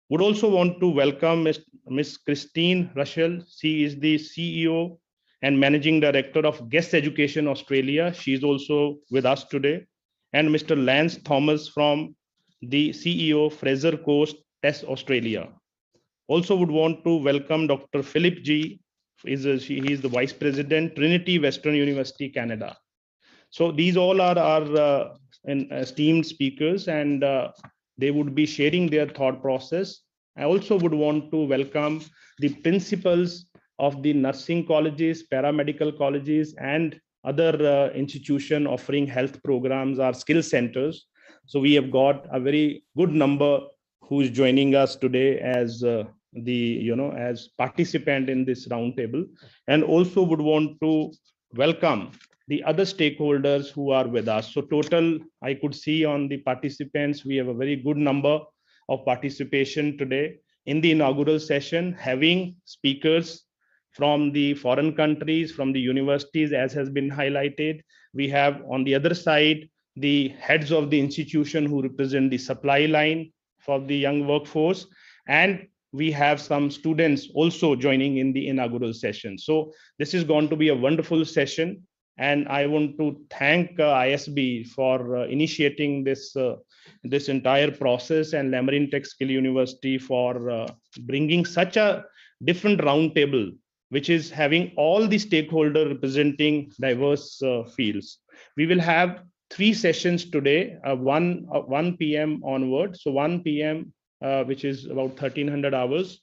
Would also want to welcome Ms. Christine Russell. She is the CEO and Managing Director of Guest Education Australia. She is also with us today. And Mr. Lance Thomas from the CEO Fraser Coast Test Australia. Also would want to welcome Dr. Philip G. He is the Vice President, Trinity Western University, Canada. So these all are our esteemed speakers, and they would be sharing their thought process. I also would want to welcome the principals of the nursing colleges, paramedical colleges, and other institution offering health programs or skill centers. So we have got a very good number who is joining us today as as participant in this roundtable, and also would want to welcome the other stakeholders who are with us. So total, I could see on the participants, we have a very good number of participation today in the inaugural session, having speakers from the foreign countries, from the universities, as has been highlighted. We have on the other side, the heads of the institution who represent the supply line for the young workforce. And we have some students also joining in the inaugural session. So this is going to be a wonderful session. And I want to thank ISB for initiating this entire process, and LAMRIN Tech Skill University for bringing such a different roundtable, which is having all the stakeholders representing diverse fields. We will have 3 sessions today, 1 p.m. onward. So 1 p.m., which is about 1300 hours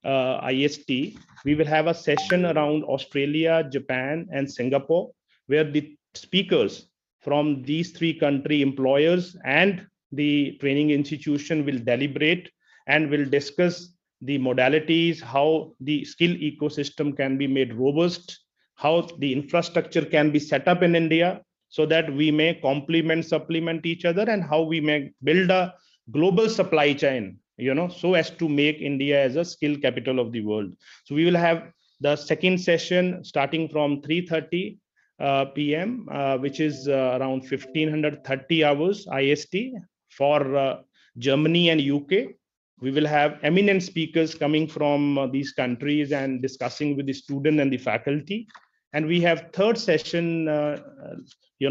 IST. We will have a session around Australia, Japan, and Singapore, where the speakers from these 3 country employers and the training institution will deliberate and will discuss the modalities, how the skill ecosystem can be made robust, how the infrastructure can be set up in India so that we may complement, supplement each other, and how we may build a global supply chain, so as to make India as a skill capital of the world. So we will have the second session starting from 3:30 p.m., which is around 1530 hours IST for Germany and UK. We will have eminent speakers coming from these countries and discussing with the student and the faculty. And we have third session,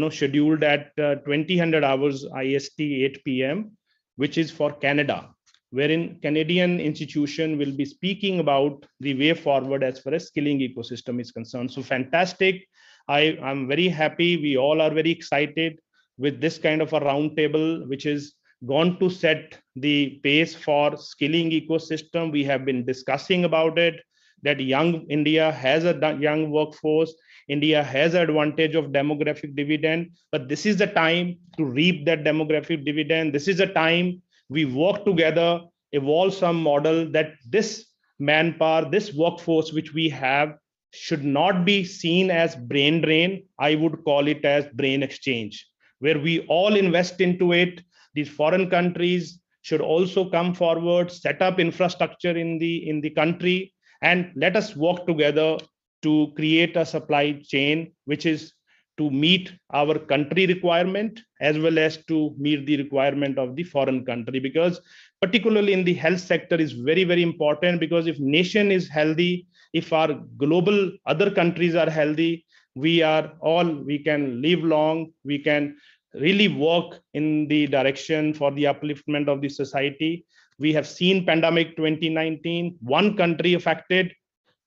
scheduled at 2000 hours IST 8 p.m., which is for Canada, wherein Canadian institution will be speaking about the way forward as far as skilling ecosystem is concerned. So fantastic. I'm very happy. We all are very excited with this kind of a roundtable, which is going to set the pace for skilling ecosystem. We have been discussing about it, that young India has a young workforce. India has an advantage of demographic dividend, but this is the time to reap that demographic dividend. This is the time we work together, evolve some model that this manpower, this workforce which we have, should not be seen as brain drain. I would call it as brain exchange, where we all invest into it. These foreign countries should also come forward, set up infrastructure in the country, and let us work together to create a supply chain which is to meet our country requirement as well as to meet the requirement of the foreign country. Because particularly in the health sector is very, very important, because if nation is healthy, if our global other countries are healthy, we can live long, we can really work in the direction for the upliftment of the society. We have seen pandemic 2019, one country affected,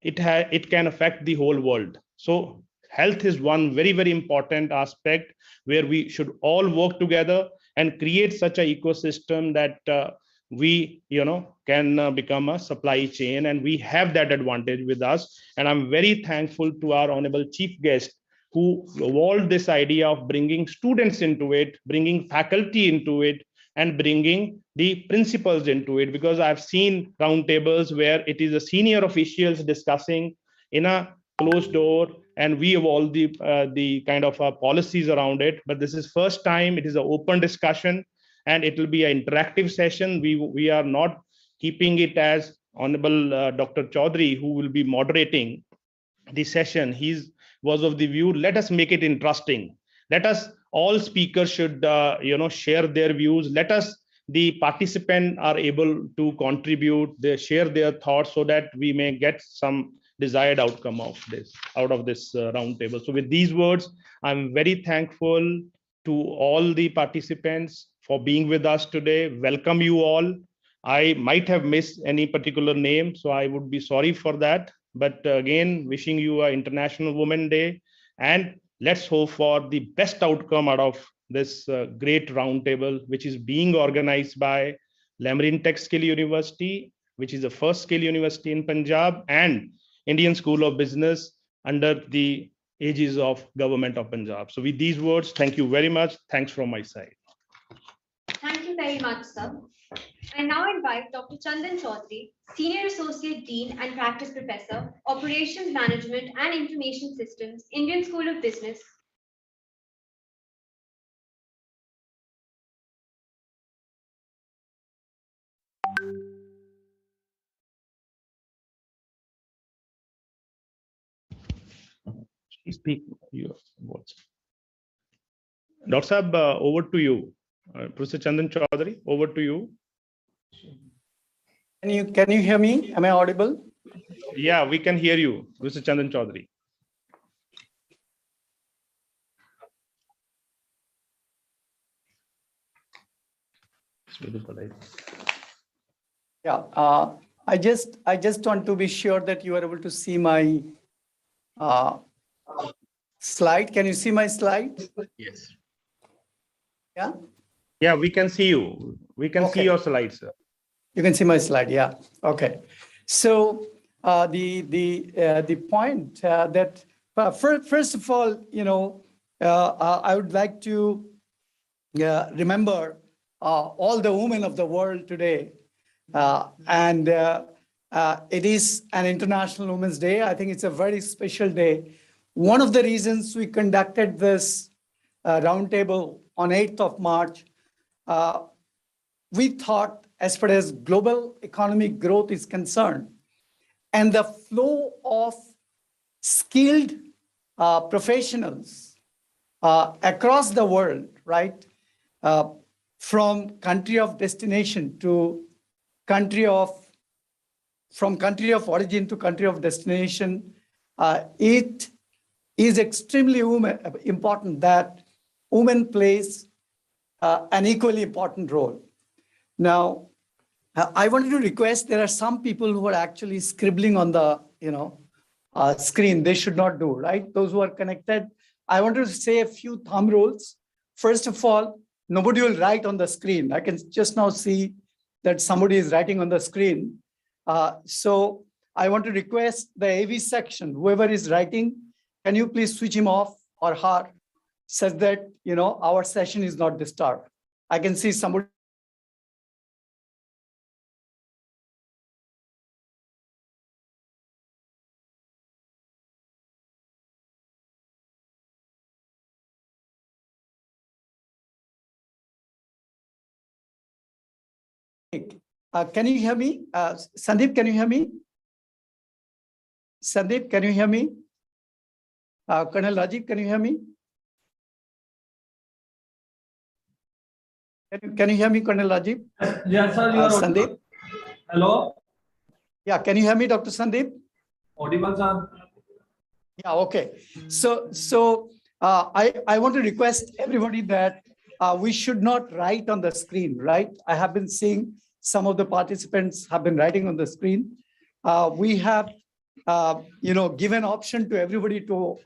it can affect the whole world. So health is one very, very important aspect where we should all work together and create such an ecosystem that we can become a supply chain, and we have that advantage with us. And I'm very thankful to our honorable chief guest who evolved this idea of bringing students into it, bringing faculty into it, and bringing the principals into it, because I've seen roundtables where it is the senior officials discussing in a closed door, and we evolve the kind of policies around it. But this is first time it is an open discussion, and it will be an interactive session. We are not keeping it as honorable Dr. Chaudhary, who will be moderating the session. He was of the view, let us make it interesting. Let us, all speakers should share their views. Let us the participants are able to contribute, they share their thoughts so that we may get some desired outcome of this out of this roundtable. So with these words, I'm very thankful to all the participants for being with us today. Welcome you all. I might have missed any particular name, so I would be sorry for that. But again, wishing you an International Women's Day, and let's hope for the best outcome out of this great roundtable, which is being organized by LAMRIN Tech Skill University, which is the first skill university in Punjab, and Indian School of Business under the aegis of Government of Punjab. So with these words, thank you very much. Thanks from my side. Thank you very much, sir. I now invite Dr. Chandan Chaudhary, Senior Associate Dean and Practice Professor, Operations Management and Information Systems, Indian School of Business. Speak your words. Dr. Saab, over to you. Professor Chandan Chaudhary, over to you. Can you hear me? Am I audible? Yeah, we can hear you, Professor Chandan Chaudhary. Yeah, I just want to be sure that you are able to see my slide. Can you see my slide? Yes. Yeah. Yeah, we can see you. We can see your slides, sir. You can see my slide. Yeah. Okay. So the point that first of all, I would like to remember all the women of the world today, and it is an International Women's Day. I think it's a very special day. One of the reasons we conducted this roundtable on 8th of March, we thought, as far as global economic growth is concerned, and the flow of skilled professionals across the world, right, from country of destination to from country of origin to country of destination, it is extremely important that women plays an equally important role. Now, I wanted to request, there are some people who are actually scribbling on the screen. They should not do, right? Those who are connected. I wanted to say a few thumb rules. First of all, nobody will write on the screen. I can just now see that somebody is writing on the screen. So I want to request the AV section, whoever is writing, can you please switch him off or her, such that our session is not disturbed. I can see somebody. Can you hear me? Sandeep, can you hear me? Sandeep, can you hear me? Colonel Rajiv, can you hear me? Can you hear me, Colonel Rajiv? Yes, sir. You are Sandeep? Hello? Yeah, can you hear me, Dr. Sandeep? Audible, sir. Yeah, okay. So I want to request everybody that we should not write on the screen, right? I have been seeing some of the participants have been writing on the screen. We have, given option to everybody to,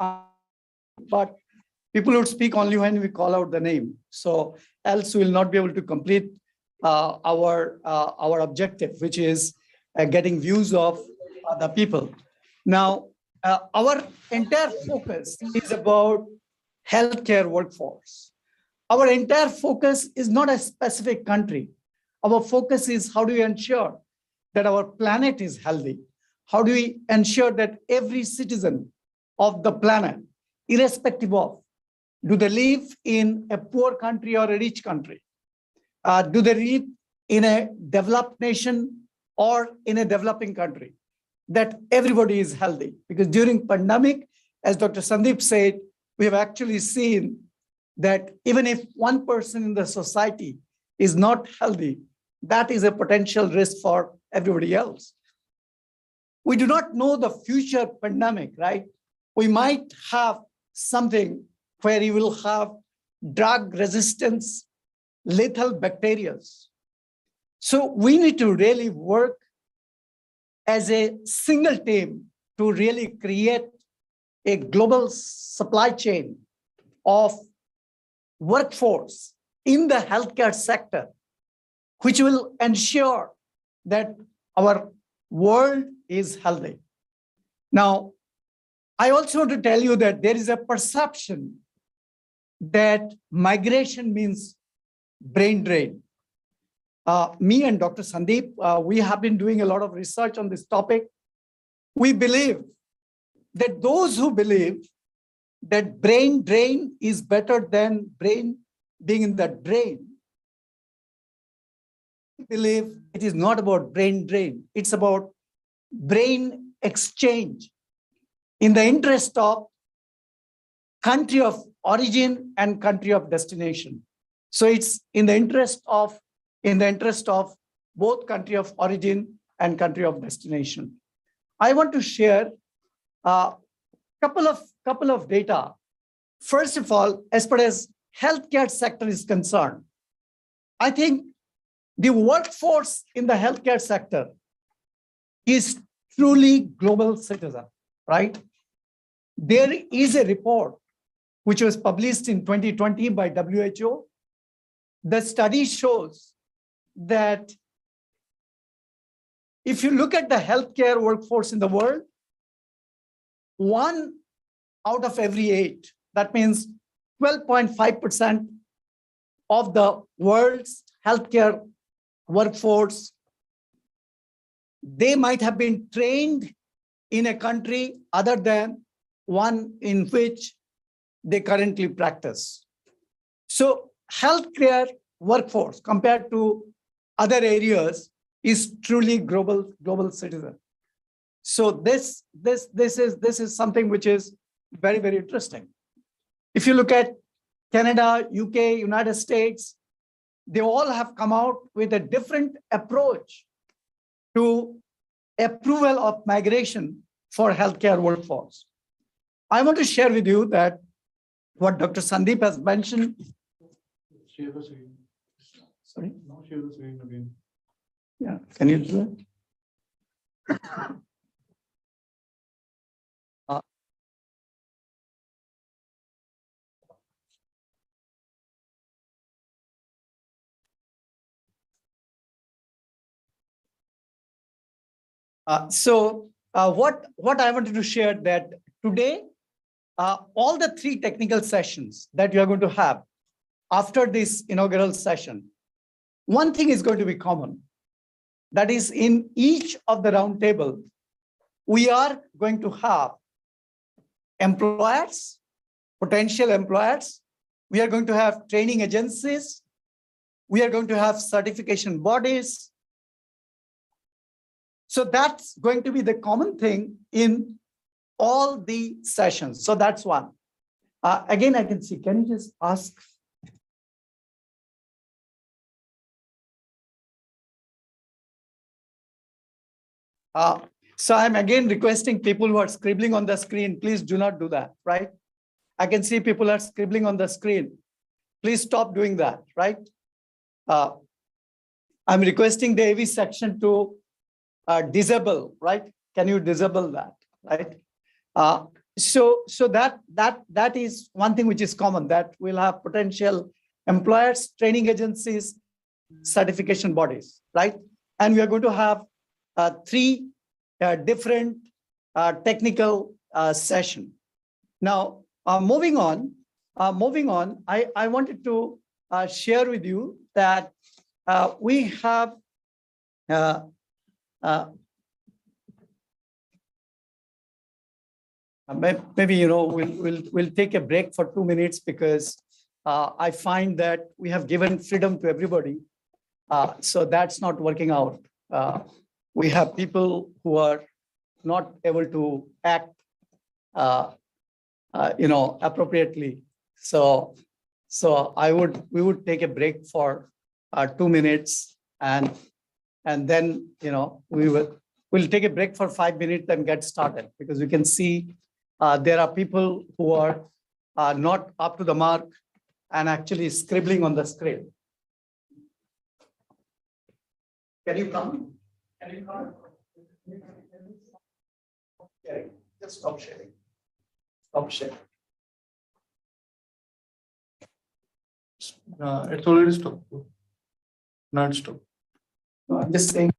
but people would speak only when we call out the name. So else we will not be able to complete our objective, which is getting views of the people. Now, our entire focus is about healthcare workforce. Our entire focus is not a specific country. Our focus is how do we ensure that our planet is healthy? How do we ensure that every citizen of the planet, irrespective of, do they live in a poor country or a rich country? Do they live in a developed nation or in a developing country? That everybody is healthy. Because during pandemic, as Dr. Sandeep said, we have actually seen that even if one person in the society is not healthy, that is a potential risk for everybody else. We do not know the future pandemic, right? We might have something where you will have drug resistance, lethal bacteria. So we need to really work as a single team to really create a global supply chain of workforce in the healthcare sector, which will ensure that our world is healthy. Now, I also want to tell you that there is a perception that migration means brain drain. Me and Dr. Sandeep, we have been doing a lot of research on this topic. We believe that those who believe that brain drain is better than brain being in the drain, believe it is not about brain drain, it's about brain exchange in the interest of country of origin and country of destination. So it's in the interest of both country of origin and country of destination. I want to share a couple of data. First of all, as far as healthcare sector is concerned, I think the workforce in the healthcare sector is truly global citizen, right? There is a report which was published in 2020 by WHO. The study shows that if you look at the healthcare workforce in the world, 1 out of every 8, that means 12.5% of the world's healthcare workforce, they might have been trained in a country other than one in which they currently practice. So healthcare workforce compared to other areas is truly global citizen. So this is something which is very, very interesting. If you look at Canada, UK, United States, they all have come out with a different approach to approval of migration for healthcare workforce. I want to share with you that what Dr. Sandeep has mentioned. Share the screen. Sorry? Now share the screen again. Yeah, can you do it? What I wanted to share that today, all the 3 technical sessions that you are going to have after this inaugural session, one thing is going to be common. That is, in each of the round table, we are going to have employers, potential employers. We are going to have training agencies. We are going to have certification bodies. So that's going to be the common thing in all the sessions. So that's one. Again, I can see, can you just ask? So I'm again requesting people who are scribbling on the screen, please do not do that, right? I can see people are scribbling on the screen. Please stop doing that, right? I'm requesting the AV section to disable, right? Can you disable that, right? So that is one thing which is common, that we'll have potential employers, training agencies, certification bodies, right? And we are going to have 3 different technical session. Now, moving on, I wanted to share with you that we have maybe we'll take a break for 2 minutes because I find that we have given freedom to everybody, so that's not working out. We have people who are not able to act, appropriately. So we would take a break for 2 minutes, and then we'll take a break for 5 minutes and get started, because we can see there are people who are not up to the mark and actually scribbling on the screen. Can you come? Can you come? Okay, just stop sharing. Stop sharing. It's already stopped. Not stopped. No, I'm just saying.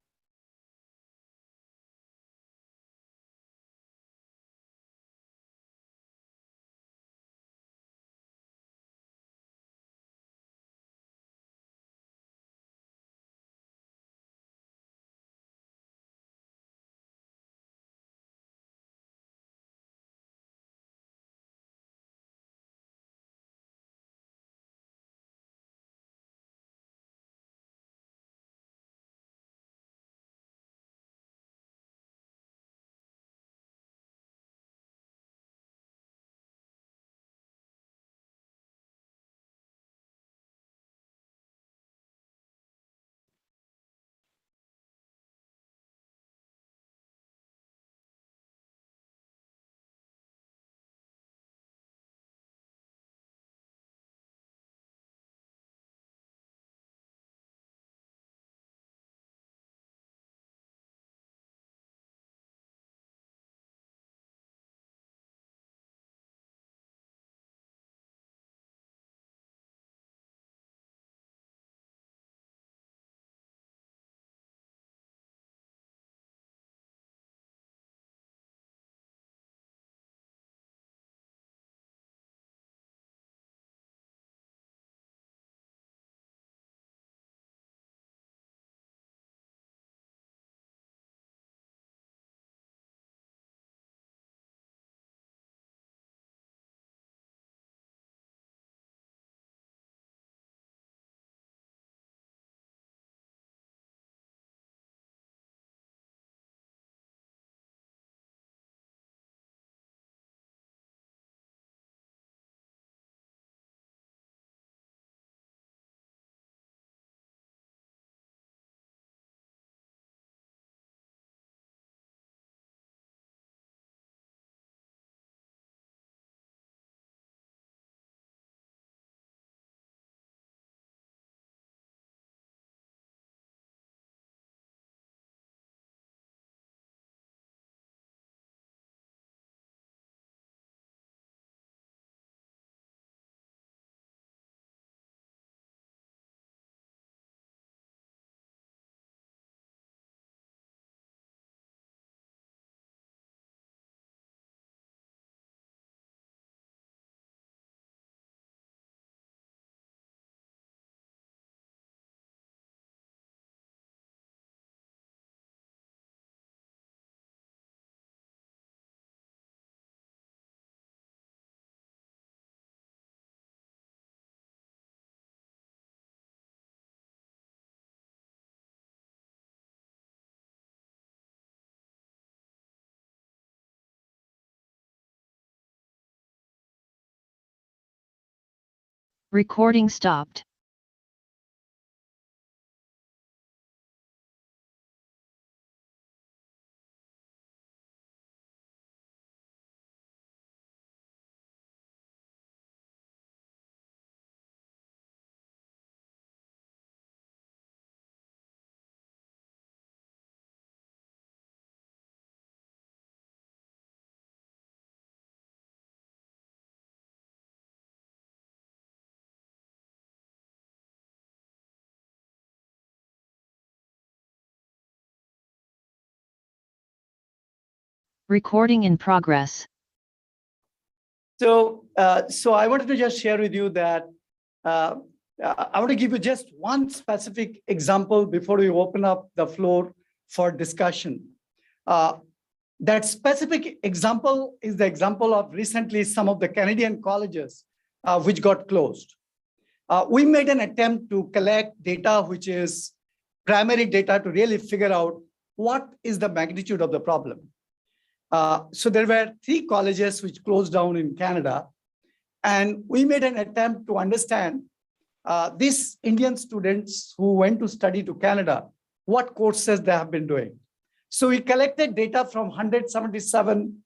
Recording stopped. Recording in progress. So I wanted to just share with you that I want to give you just one specific example before we open up the floor for discussion. That specific example is the example of recently some of the Canadian colleges which got closed. We made an attempt to collect data, which is primary data, to really figure out what is the magnitude of the problem. So there were 3 colleges which closed down in Canada, and we made an attempt to understand these Indian students who went to study to Canada, what courses they have been doing. So we collected data from 177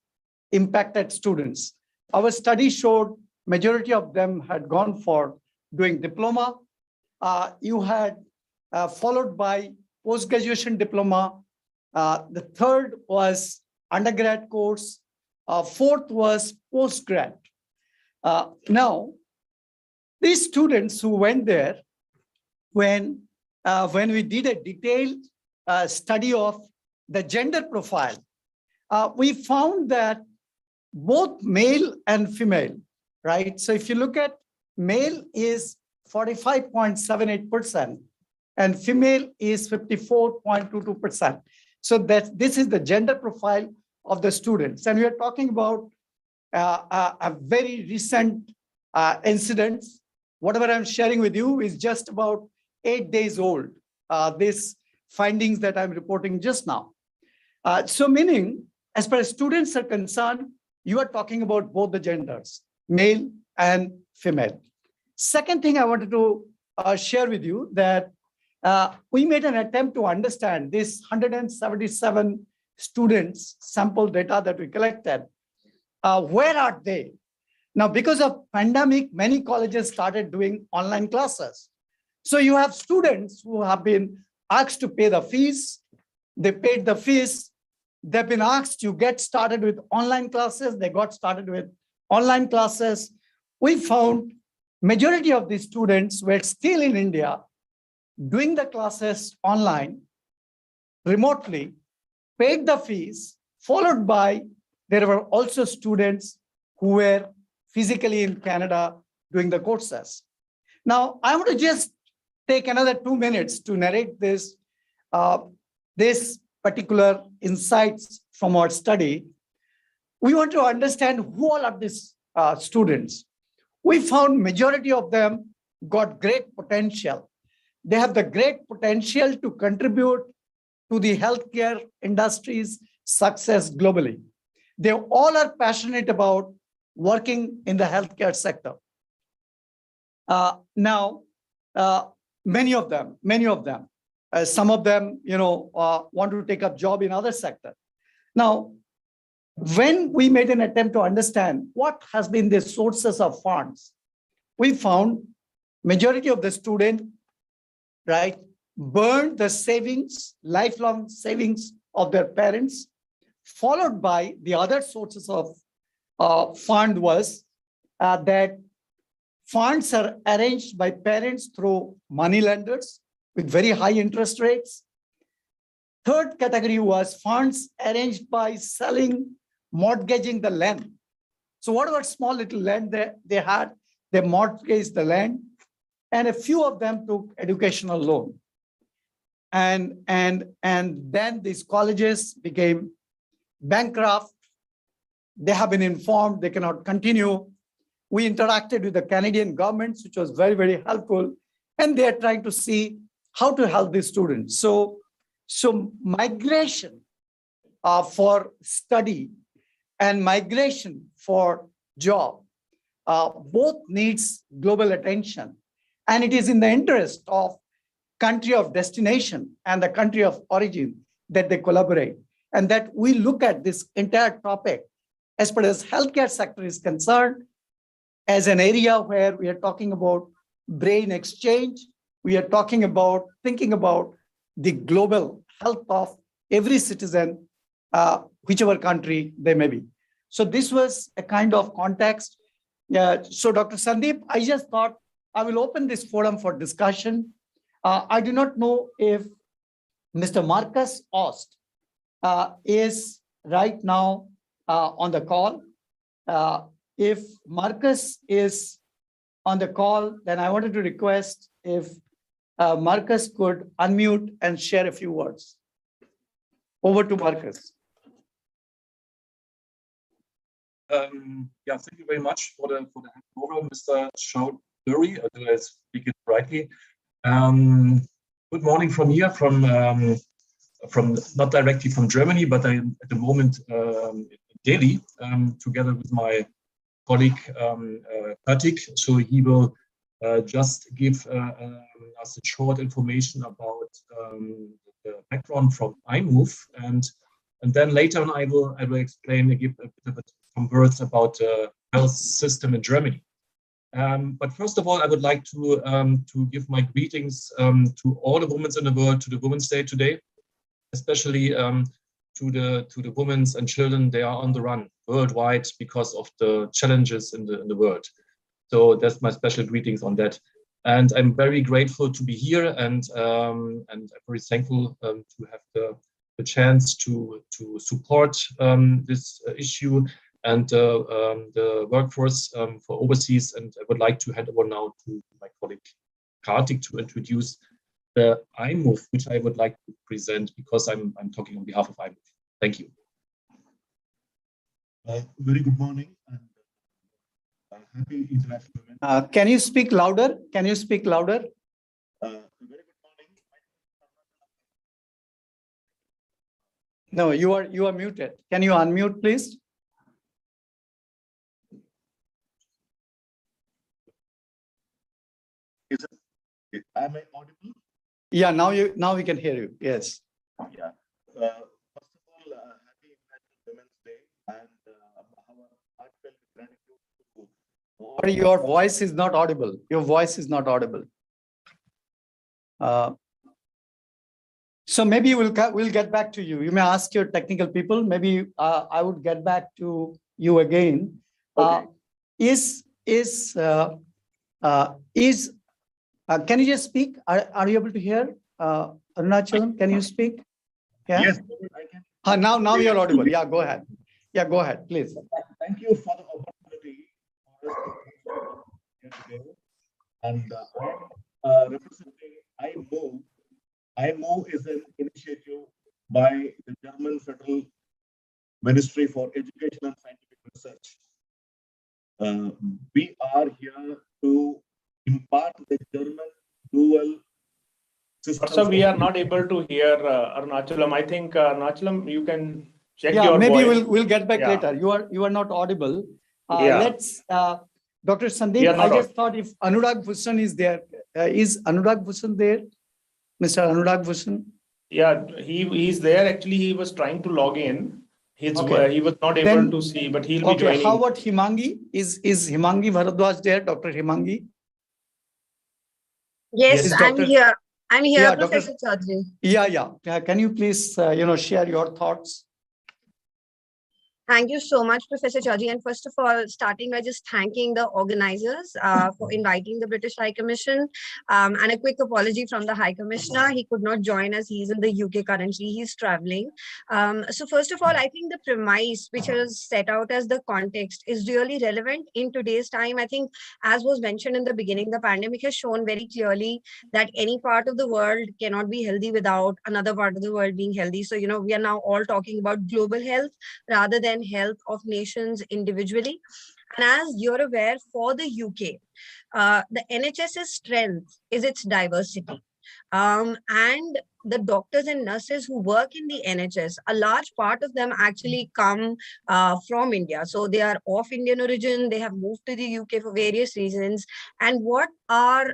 impacted students. Our study showed majority of them had gone for doing diploma. You had followed by post-graduation diploma. The third was undergrad course. Fourth was postgrad. Now, these students who went there, when we did a detailed study of the gender profile, we found that both male and female, right? So if you look at male is 45.78% and female is 54.22%. So that this is the gender profile of the students. And we are talking about a very recent incidents. Whatever I'm sharing with you is just about 8 days old, these findings that I'm reporting just now. So meaning, as far as students are concerned, you are talking about both the genders, male and female. Second thing I wanted to share with you that we made an attempt to understand this 177 students sample data that we collected. Where are they? Now, because of pandemic, many colleges started doing online classes. So you have students who have been asked to pay the fees. They paid the fees. They've been asked to get started with online classes. They got started with online classes. We found majority of these students were still in India doing the classes online, remotely, paid the fees, followed by there were also students who were physically in Canada doing the courses. Now, I want to just take another 2 minutes to narrate this, this particular insights from our study. We want to understand who all are these students. We found majority of them got great potential. They have the great potential to contribute to the healthcare industry's success globally. They all are passionate about working in the healthcare sector. Now, many of them, some of them, want to take up job in other sector. Now, when we made an attempt to understand what has been the sources of funds, we found majority of the student, right, burned the savings, lifelong savings of their parents, followed by the other sources of fund was that funds are arranged by parents through money lenders with very high interest rates. Third category was funds arranged by selling, mortgaging the land. So whatever small little land they had, they mortgaged the land, and a few of them took educational loan. And then these colleges became bankrupt. They have been informed they cannot continue. We interacted with the Canadian government, which was very, very helpful. And they are trying to see how to help these students. So migration for study and migration for job both needs global attention. And it is in the interest of country of destination and the country of origin that they collaborate. And that we look at this entire topic as far as healthcare sector is concerned, as an area where we are talking about brain exchange, we are talking about thinking about the global health of every citizen, whichever country they may be. So this was a kind of context. So Dr. Sandeep, I just thought I will open this forum for discussion. I do not know if Mr. Marcus Ost is right now on the call. If Marcus is on the call, then I wanted to request if Marcus could unmute and share a few words. Over to Marcus. Yeah, thank you very much for the handover, Mr. Chowdhury. Do I speak it rightly? Good morning from here, from not directly from Germany, but I am at the moment in Delhi, together with my colleague Kartik. So he will just give us a short information about the background from iMove, and then later on I will explain, give a bit of some words about the health system in Germany. But first of all, I would like to give my greetings to all the women in the world, to the Women's Day today, especially to the women and children. They are on the run worldwide because of the challenges in the world. So that's my special greetings on that. And I'm very grateful to be here, and I'm very thankful to have the chance to support this issue and the workforce for overseas. And I would like to hand over now to my colleague Kartik to introduce the iMove, which I would like to present because I'm talking on behalf of iMove. Thank you. Very good morning and happy International Women. Can you speak louder? Can you speak louder? Very good morning. No, you are muted. Can you unmute, please? Am I audible? Yeah, now we can hear you. Yes. Yeah. First of all, happy International Women's Day and our heartfelt gratitude to all. Sorry, your voice is not audible. Your voice is not audible. So maybe we'll get back to you. You may ask your technical people. Maybe I would get back to you again. Okay. Can you just speak? Are you able to hear? Arunachalam, can you speak? Yeah. Yes, I can. Now you're audible. Yeah, go ahead. Yeah, go ahead, please. Thank you for the opportunity for us to come here today. And I'm representing iMove. iMove is an initiative by the German Federal Ministry for Education and Scientific Research. We are here to impart the German dual system. So we are not able to hear Arunachalam. I think Arunachalam, you can check Yeah, your maybe voice. we'll get back Yeah. later. You are not audible. Yeah. Let's Dr. We Sandeep, are I not just thought if Anurag Bhushan is there, is Anurag Bhushan there? Mr. Anurag Bhushan? Yeah, he's there. Actually, he was trying to log in. Okay. He was not able Then- to see, but he'll be Okay, joining. how about Himangi? Is Himangi Bharadwaj there, Dr. Himangi? Yes, Is I'm Dr. here. I'm here, Yeah, Dr. Professor Chaudhary. Yeah. Can you please, share your thoughts? Thank you so much, Professor Chaudhary. And first of all, starting by just thanking the organizers for inviting the British High Commission, and a quick apology from the High Commissioner. He could not join us. He's in the UK currently. He's traveling. So first of all, I think the premise which is set out as the context is really relevant in today's time. I think, as was mentioned in the beginning, the pandemic has shown very clearly that any part of the world cannot be healthy without another part of the world being healthy. So, we are now all talking about global health rather than health of nations individually. And as you're aware, for the UK, the NHS's strength is its diversity. And the doctors and nurses who work in the NHS, a large part of them actually come from India. So they are of Indian origin. They have moved to the UK for various reasons. And what our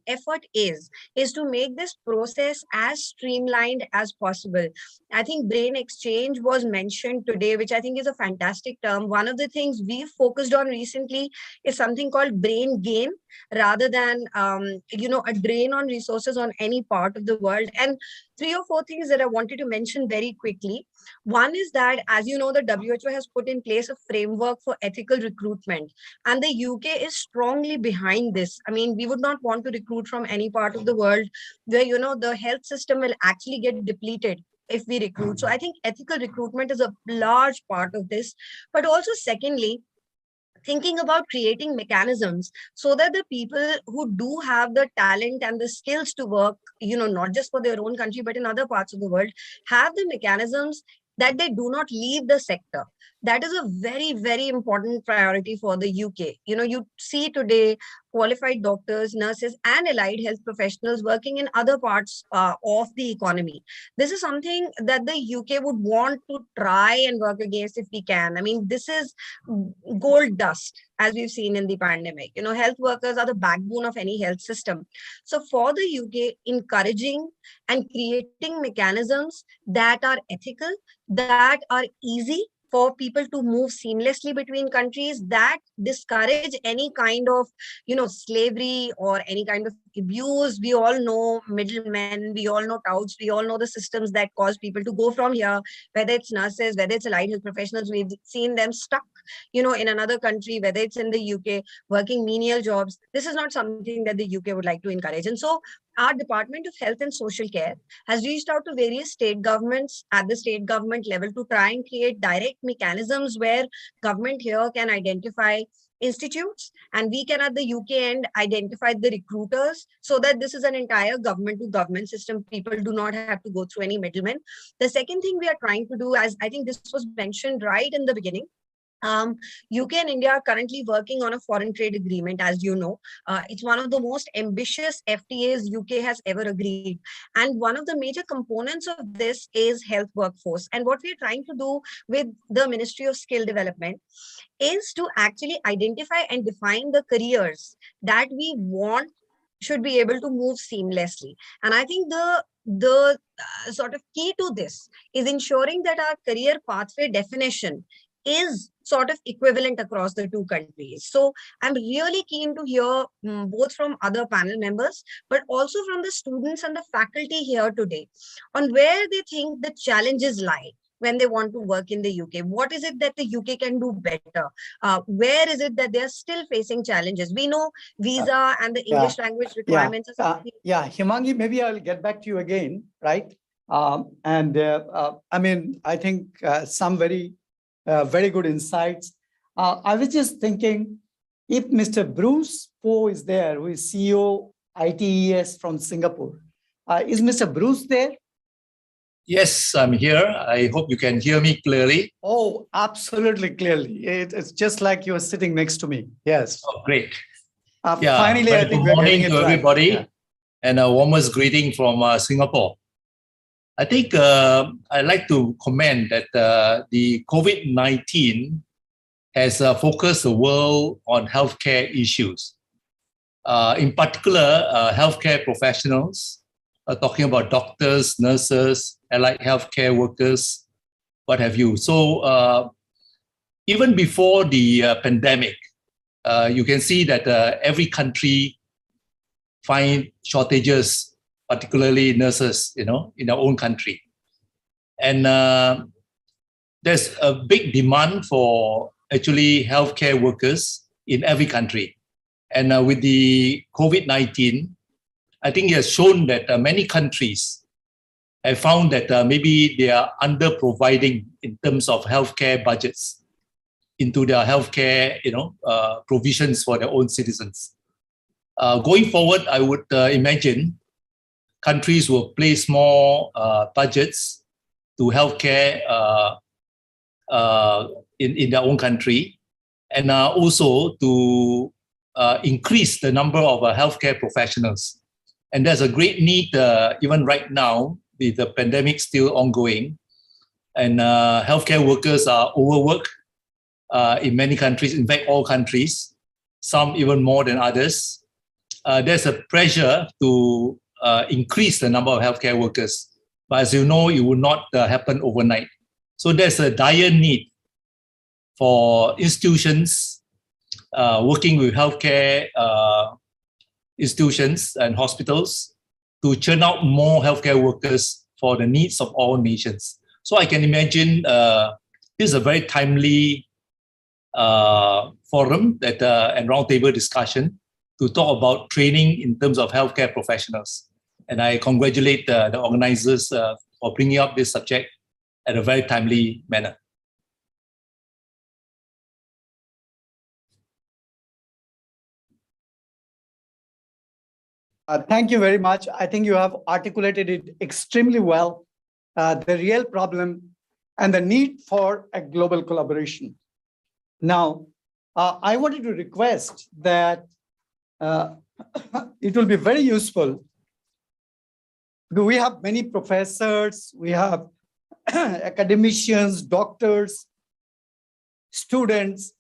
effort is to make this process as streamlined as possible. I think brain exchange was mentioned today, which I think is a fantastic term. One of the things we've focused on recently is something called brain gain, rather than a drain on resources on any part of the world. And 3 or 4 things that I wanted to mention very quickly. One is that, as you know, the WHO has put in place a framework for ethical recruitment, and the UK is strongly behind this. I mean, we would not want to recruit from any part of the world where, the health system will actually get depleted if we recruit. So I think ethical recruitment is a large part of this. But also, secondly, thinking about creating mechanisms so that the people who do have the talent and the skills to work, not just for their own country, but in other parts of the world, have the mechanisms that they do not leave the sector. That is a very, very important priority for the UK. You see today, qualified doctors, nurses, and allied health professionals working in other parts of the economy. This is something that the UK would want to try and work against if we can. I mean, this is gold dust, as we've seen in the pandemic. You know, health workers are the backbone of any health system. So for the UK, encouraging and creating mechanisms that are ethical, that are easy for people to move seamlessly between countries, that discourage any kind of, you know, slavery or any kind of abuse. We all know middlemen, we all know touts, we all know the systems that cause people to go from here, whether it's nurses, whether it's allied health professionals. We've seen them stuck, you know, in another country, whether it's in the UK, working menial jobs. This is not something that the UK would like to encourage. And so our Department of Health and Social Care has reached out to various state governments at the state government level to try and create direct mechanisms where government here can identify institutes, and we can at the UK end identify the recruiters, so that this is an entire government to government system. People do not have to go through any middlemen. The second thing we are trying to do, as I think this was mentioned right in the beginning, UK and India are currently working on a foreign trade agreement, as you know. It's one of the most ambitious FTAs UK has ever agreed. And one of the major components of this is health workforce. And what we're trying to do with the Ministry of Skill Development is to actually identify and define the careers that we want should be able to move seamlessly. And I think the sort of key to this is ensuring that our career pathway definition is sort of equivalent across the two countries. So I'm really keen to hear both from other panel members, but also from the students and the faculty here today on where they think the challenges lie when they want to work in the UK. What is it that the UK can do better? Where is it that they're still facing challenges? We know visa and the English language requirements. Himangi, maybe I'll get back to you again, right? I mean, I think some very good insights. I was just thinking, if Mr. Bruce Poe is there, who is CEO ITES from Singapore, is Mr. Bruce there? Yes, I'm here. I hope you can hear me clearly. Oh, absolutely clearly. It's just like you're sitting next to me. Yes. Oh, great. Finally, I think good we're getting morning it to right. everybody, Yeah. and a warmest greeting from Singapore. I think I'd like to comment that the COVID-19 has focused the world on healthcare issues. In particular, healthcare professionals, talking about doctors, nurses, allied healthcare workers, what have you. So even before the pandemic, you can see that every country find shortages, particularly nurses, you know, in our own country. And there's a big demand for actually healthcare workers in every country. And with the COVID-19, I think it has shown that many countries have found that maybe they are under-providing in terms of healthcare budgets into their healthcare, provisions for their own citizens. Going forward, I would imagine countries will place more budgets to healthcare in their own country, and also to increase the number of healthcare professionals. And there's a great need, even right now, with the pandemic still ongoing, and healthcare workers are overworked in many countries, in fact, all countries, some even more than others. There's a pressure to increase the number of healthcare workers. But as you know, it will not happen overnight. So there's a dire need for institutions working with healthcare institutions and hospitals to churn out more healthcare workers for the needs of all nations. So I can imagine this is a very timely forum that and roundtable discussion to talk about training in terms of healthcare professionals. And I congratulate the organizers for bringing up this subject at a very timely manner. Thank you very much. I think you have articulated it extremely well, the real problem and the need for a global collaboration. Now, I wanted to request that it will be very useful. We have many professors, we have academicians, doctors, students.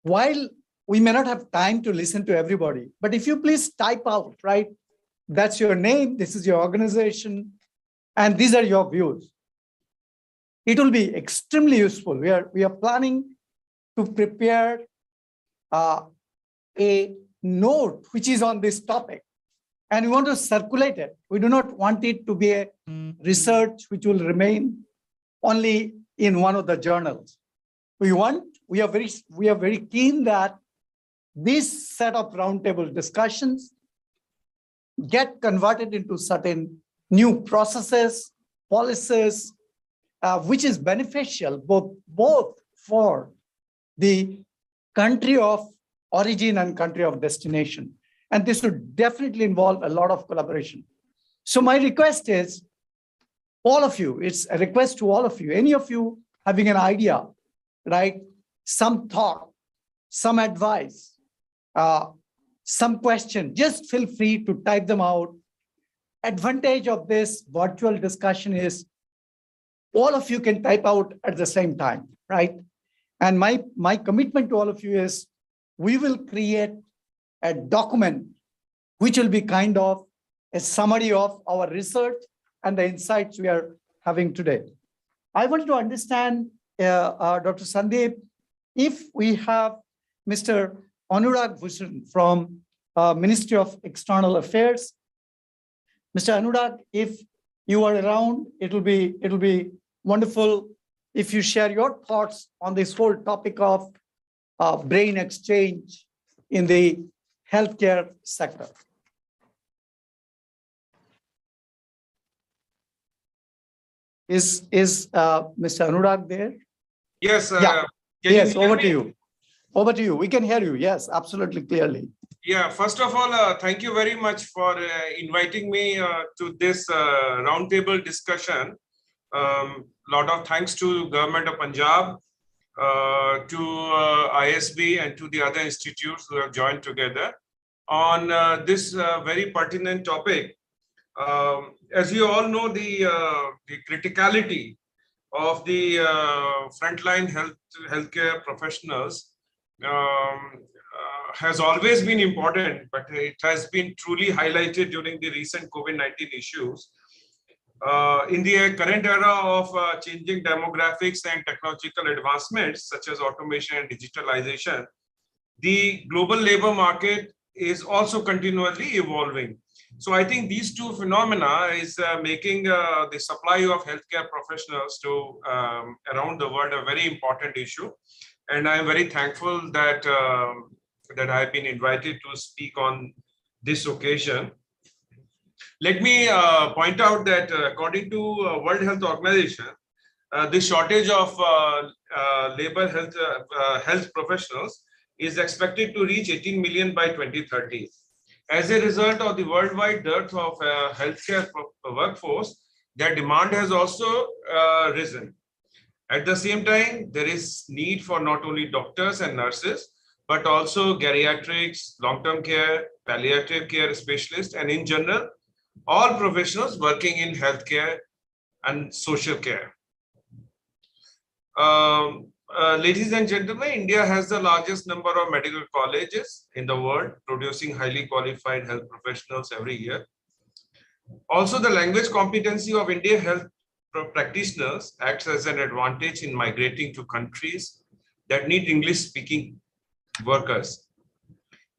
While we may not have time to listen to everybody, but if you please type out, right? That's your name, this is your organization, and these are your views. It will be extremely useful. We are planning to prepare a note which is on this topic, and we want to circulate it. We do not want it to be a research which will remain only in one of the journals. We are very keen that this set of roundtable discussions get converted into certain new processes, policies, which is beneficial both for the country of origin and country of destination. And this would definitely involve a lot of collaboration. So my request is, all of you, it's a request to all of you, any of you having an idea, right? Some thought, some advice, some question, just feel free to type them out. Advantage of this virtual discussion is all of you can type out at the same time, right? And my commitment to all of you is we will create a document which will be kind of a summary of our research and the insights we are having today. I wanted to understand, Dr. Sandeep, if we have Mr. Anurag Bhushan from Ministry of External Affairs. Mr. Anurag, if you are around, it'll be wonderful if you share your thoughts on this whole topic of brain exchange in the healthcare sector. Is Mr. Anurag there? Yes. Yeah. Can Yes, you hear over me? to you. Over to you. We can hear you. Yes, absolutely clearly. Yeah, first of all, thank you very much for inviting me to this roundtable discussion. Lot of thanks to Government of Punjab, to ISB and to the other institutes who have joined together on this very pertinent topic. As you all know, the criticality of the frontline healthcare professionals has always been important, but it has been truly highlighted during the recent COVID-19 issues. In the current era of changing demographics and technological advancements such as automation and digitalization, the global labor market is also continually evolving. So I think these two phenomena is making the supply of healthcare professionals to around the world a very important issue. And I'm very thankful that that I've been invited to speak on this occasion. Let me point out that according to World Health Organization, the shortage of labor health professionals is expected to reach 18 million by 2030. As a result of the worldwide dearth of healthcare workforce, their demand has also risen. At the same time, there is need for not only doctors and nurses, but also geriatrics, long-term care, palliative care specialists, and in general, all professionals working in healthcare and social care. Ladies and gentlemen, India has the largest number of medical colleges in the world, producing highly qualified health professionals every year. Also, the language competency of Indian health practitioners acts as an advantage in migrating to countries that need English-speaking workers,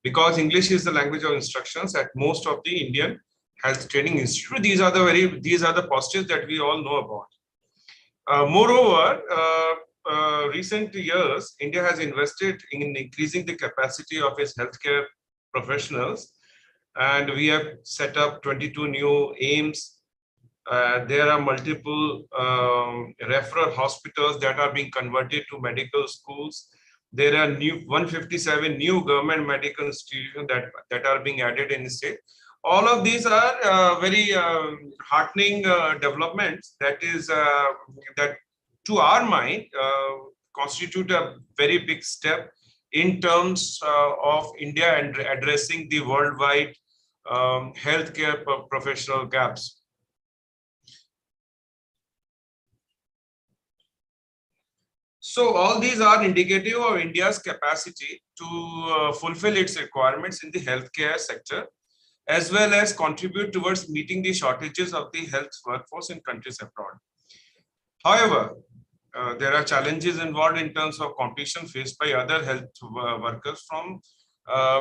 because English is the language of instructions at most of the Indian Health Training Institute. These are the positives that we all know about. Moreover, recent years, India has invested in increasing the capacity of its healthcare professionals, and we have set up 22 new AIMS. There are multiple referral hospitals that are being converted to medical schools. There are 157 new government medical institutions that are being added in the state. All of these are very heartening developments that to our mind constitute a very big step in terms of India and addressing the worldwide healthcare professional gaps. So all these are indicative of India's capacity to fulfill its requirements in the healthcare sector, as well as contribute towards meeting the shortages of the health workforce in countries abroad. However, there are challenges involved in terms of competition faced by other health workers from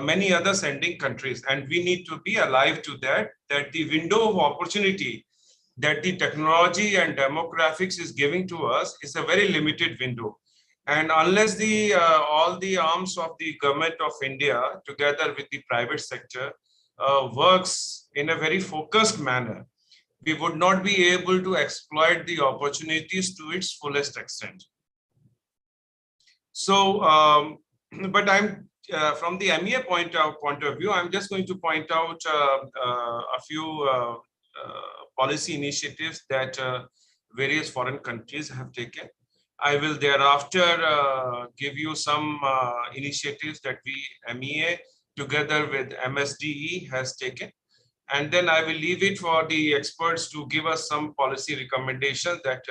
many other sending countries, and we need to be alive to that the window of opportunity that the technology and demographics is giving to us is a very limited window. And unless the all the arms of the government of India together with the private sector works in a very focused manner, we would not be able to exploit the opportunities to its fullest extent. So, but I'm from the MEA point of view, I'm just going to point out a few policy initiatives that various foreign countries have taken. I will thereafter give you some initiatives that MEA together with MSDE has taken. And then I will leave it for the experts to give us some policy recommendations that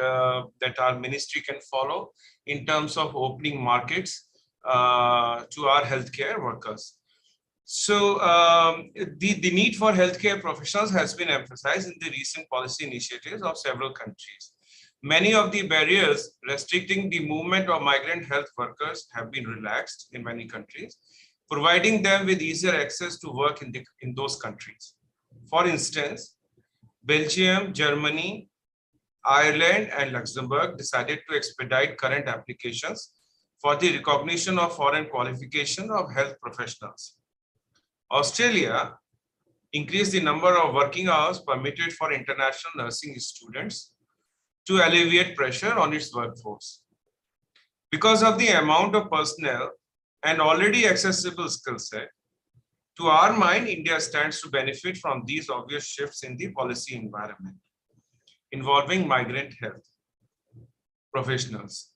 that our ministry can follow in terms of opening markets to our healthcare workers. So the need for healthcare professionals has been emphasized in the recent policy initiatives of several countries. Many of the barriers restricting the movement of migrant health workers have been relaxed in many countries, providing them with easier access to work in those countries. For instance, Belgium, Germany, Ireland, and Luxembourg decided to expedite current applications for the recognition of foreign qualification of health professionals. Australia increased the number of working hours permitted for international nursing students to alleviate pressure on its workforce. Because of the amount of personnel and already accessible skill set, to our mind, India stands to benefit from these obvious shifts in the policy environment involving migrant health professionals.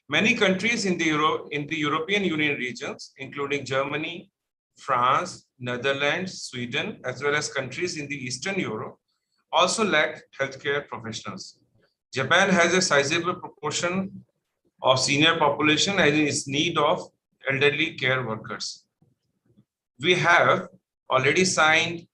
Many countries in the European Union regions, including Germany, France, Netherlands, Sweden, as well as countries in the Eastern Europe, also lack healthcare professionals. Japan has a sizable proportion of senior population and is in need of elderly care workers. We have already signed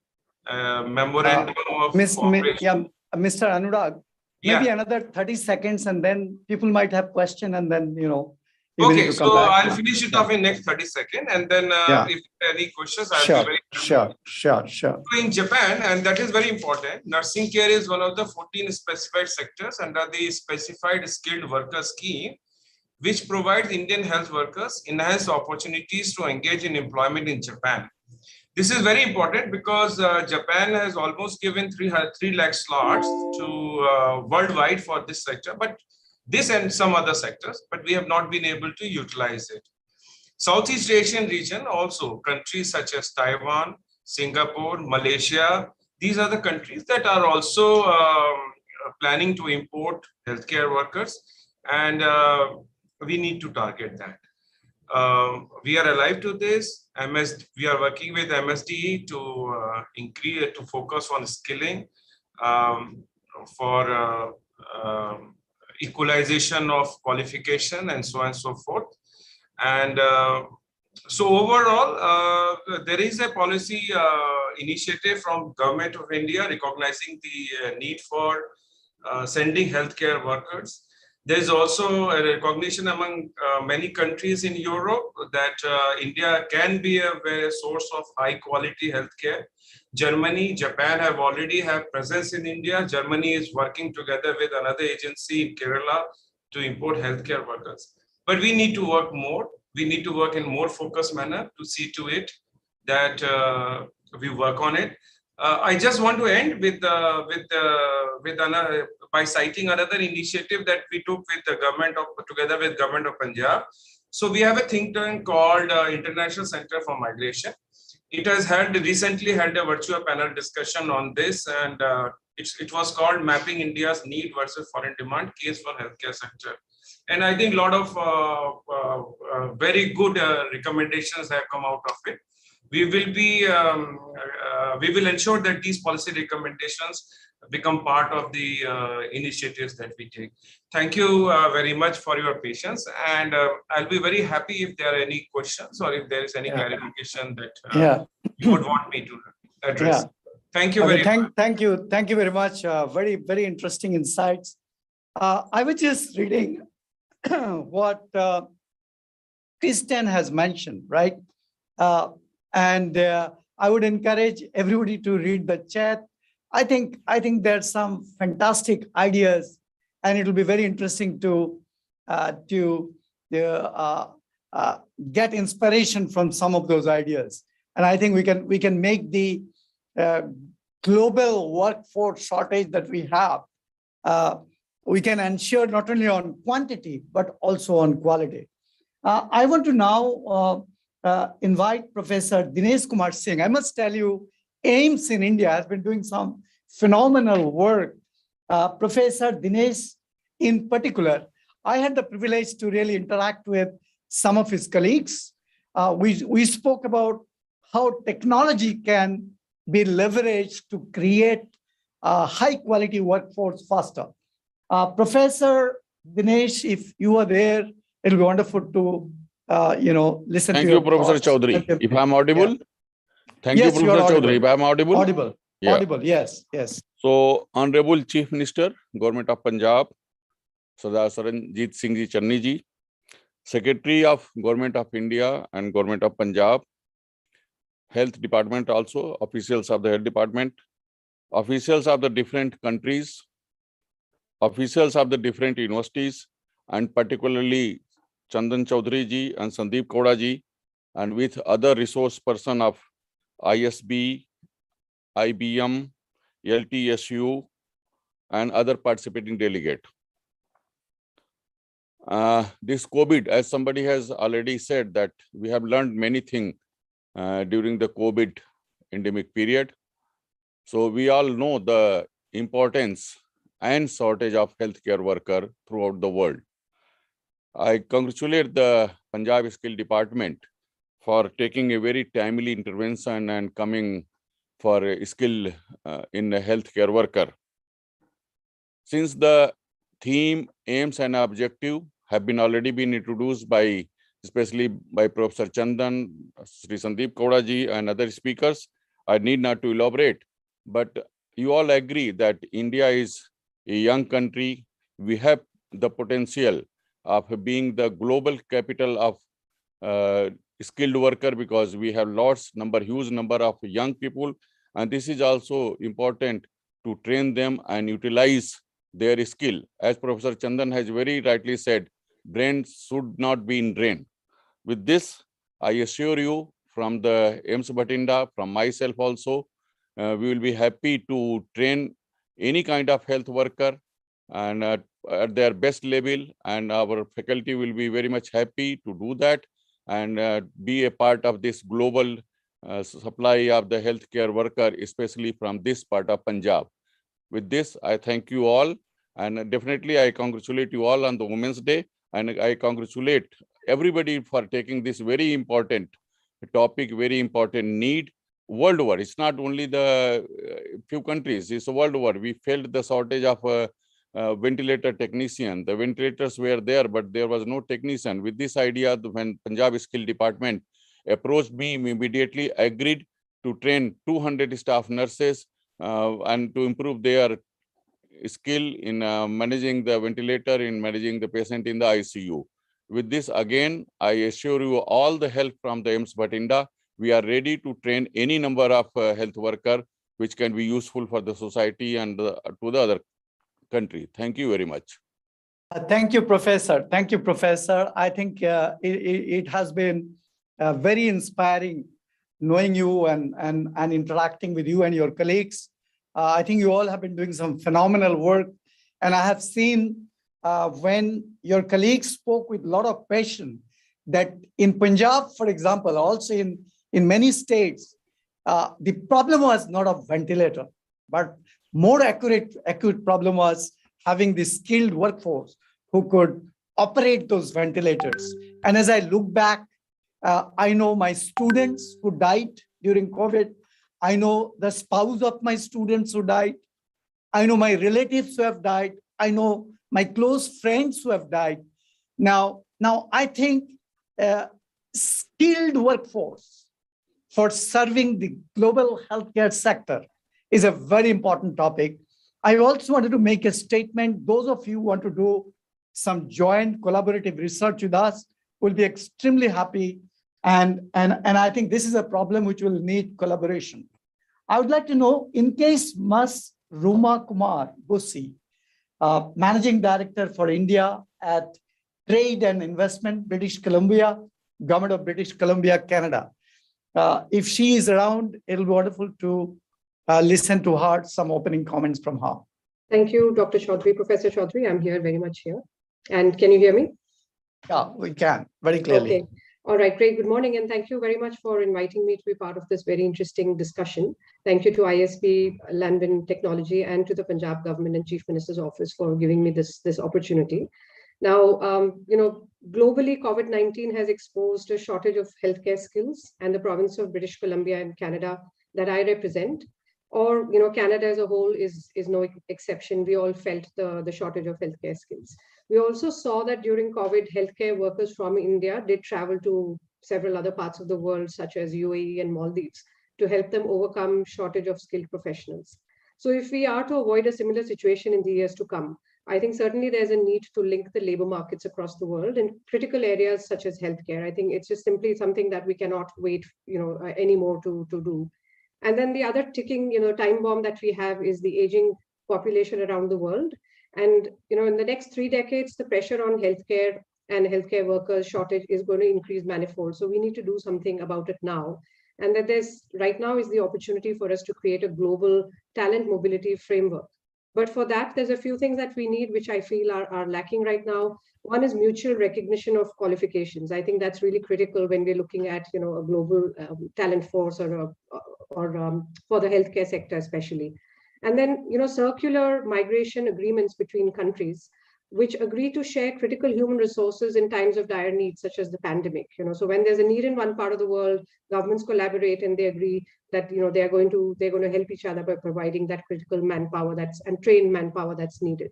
a memorandum of cooperation. Mr. Anurag, maybe another 30 seconds and then people might have question and then, you know. Okay, so I'll finish it off in next 30 seconds and then if there are any questions, I'll be very happy. Sure. So in Japan, and that is very important, nursing care is one of the 14 specified sectors under the Specified Skilled Worker Scheme, which provides Indian health workers enhanced opportunities to engage in employment in Japan. This is very important because Japan has almost given 3 lakh slots to worldwide for this sector, but this and some other sectors, but we have not been able to utilize it. Southeast Asian region also, countries such as Taiwan, Singapore, Malaysia, these are the countries that are also planning to import healthcare workers, and we need to target that. We are alive to this. We are working with MSDE to focus on skilling for equalization of qualification and so on and so forth. And so overall, there is a policy initiative from Government of India recognizing the need for sending healthcare workers. There is also a recognition among many countries in Europe that India can be a source of high quality healthcare. Germany, Japan already have presence in India. Germany is working together with another agency in Kerala to import healthcare workers. But we need to work more. We need to work in more focused manner to see to it that we work on it. I just want to end with another, by citing another initiative that we took with the government of together with government of Punjab. So we have a think tank called International Center for Migration. It has recently held a virtual panel discussion on this, and it was called Mapping India's Need versus Foreign Demand Case for Healthcare Sector. And I think a lot of very good recommendations have come out of it. We will ensure that these policy recommendations become part of the initiatives that we take. Thank you very much for your patience, and I'll be very happy if there are any questions or if there is any clarification that you would want me to address. Thank you very much. Thank you very much. Very interesting insights. I was just reading what Kristen has mentioned, right? And I would encourage everybody to read the chat. I think there's some fantastic ideas, and it will be very interesting to get inspiration from some of those ideas. And I think we can make the global workforce shortage that we have. We can ensure not only on quantity but also on quality. I want to now invite Professor Dinesh Kumar Singh. I must tell you, AIIMS in India has been doing some phenomenal work. Professor Dinesh, in particular, I had the privilege to really interact with some of his colleagues. We spoke about how technology can be leveraged to create a high-quality workforce faster. Professor Dinesh, if you are there, it'll be wonderful to listen Thank to you, your Professor thoughts. Chaudhary. If I'm audible? Yeah. Thank Yes, you, you are Professor audible. Chaudhary. If I'm audible? Audible. Yeah. Audible, yes. So, Honorable Chief Minister, Government of Punjab, Sardar Saranjit Singh Ji Channi Ji, Secretary of Government of India and Government of Punjab, Health Department also, officials of the Health Department, officials of the different countries, officials of the different universities, and particularly Chandan Chaudhary Ji and Sandeep Kauda Ji, and with other resource person of ISB, IBM, LTSU, and other participating delegate. This COVID, as somebody has already said, that we have learned many things during the COVID endemic period. So we all know the importance and shortage of healthcare worker throughout the world. I congratulate the Punjab Skill Department for taking a very timely intervention and coming for a skill in a healthcare worker. Since the theme, aims, and objective have already been introduced by, especially by Professor Chandan, Sri Sandeep Kauda ji, and other speakers, I need not to elaborate. But you all agree that India is a young country. We have the potential of being the global capital of skilled worker, because we have huge number of young people, and this is also important to train them and utilize their skill. As Professor Chandan has very rightly said, brain should not be in drain. With this, I assure you from the AIIMS Bhatinda, from myself also, we will be happy to train any kind of health worker and at their best level, and our faculty will be very much happy to do that and be a part of this global supply of the healthcare worker, especially from this part of Punjab. With this, I thank you all, and definitely I congratulate you all on the Women's Day, and I congratulate everybody for taking this very important topic, very important need world over. It's not only the few countries, it's world over. We felt the shortage of ventilator technician. The ventilators were there, but there was no technician. With this idea, when Punjab Skill Department approached me, we immediately agreed to train 200 staff nurses and to improve their skill in managing the ventilator, in managing the patient in the ICU. With this, again, I assure you all the help from the AIIMS Bhatinda. We are ready to train any number of health worker which can be useful for the society and to the other country. Thank you very much. Thank you, Professor. Thank you, Professor. I think it has been very inspiring knowing you and interacting with you and your colleagues. I think you all have been doing some phenomenal work. And I have seen when your colleagues spoke with a lot of passion that in Punjab, for example, also in many states, the problem was not a ventilator, but more acute problem was having the skilled workforce who could operate those ventilators. And as I look back, I know my students who died during COVID. I know the spouse of my students who died. I know my relatives who have died. I know my close friends who have died. Now I think skilled workforce for serving the global healthcare sector is a very important topic. I also wanted to make a statement. Those of you who want to do some joint collaborative research with us will be extremely happy. And I think this is a problem which will need collaboration. I would like to know, in case Ms. Ruma Kumar Busi, Managing Director for India at Trade and Investment, British Columbia, Government of British Columbia, Canada. If she is around, it'll be wonderful to listen to her, some opening comments from her. Thank you, Dr. Chaudhary, Professor Chaudhary. I'm here, very much here. And can you hear me? Yeah, we can, very clearly. Okay. All right, great. Good morning, and thank you very much for inviting me to be part of this very interesting discussion. Thank you to ISB, LAMRIN Technology, and to the Punjab Government and Chief Minister's Office for giving me this opportunity. Now, globally, COVID-19 has exposed a shortage of healthcare skills, and the province of British Columbia in Canada that I represent, or Canada as a whole is no exception. We all felt the shortage of healthcare skills. We also saw that during COVID, healthcare workers from India did travel to several other parts of the world, such as UAE and Maldives, to help them overcome shortage of skilled professionals. So if we are to avoid a similar situation in the years to come, I think certainly there's a need to link the labor markets across the world in critical areas such as healthcare. I think it's just simply something that we cannot wait, anymore to do. And then the other ticking, time bomb that we have is the aging population around the world. And, in the next 3 decades, the pressure on healthcare and healthcare workers shortage is going to increase manifold. So we need to do something about it now. And that right now is the opportunity for us to create a global talent mobility framework. But for that, there's a few things that we need, which I feel are lacking right now. One is mutual recognition of qualifications. I think that's really critical when we're looking at, a global talent force or for the healthcare sector, especially. And then, circular migration agreements between countries, which agree to share critical human resources in times of dire need, such as the pandemic. So when there's a need in one part of the world, governments collaborate and they agree that they're going to help each other by providing that critical manpower and trained manpower that's needed.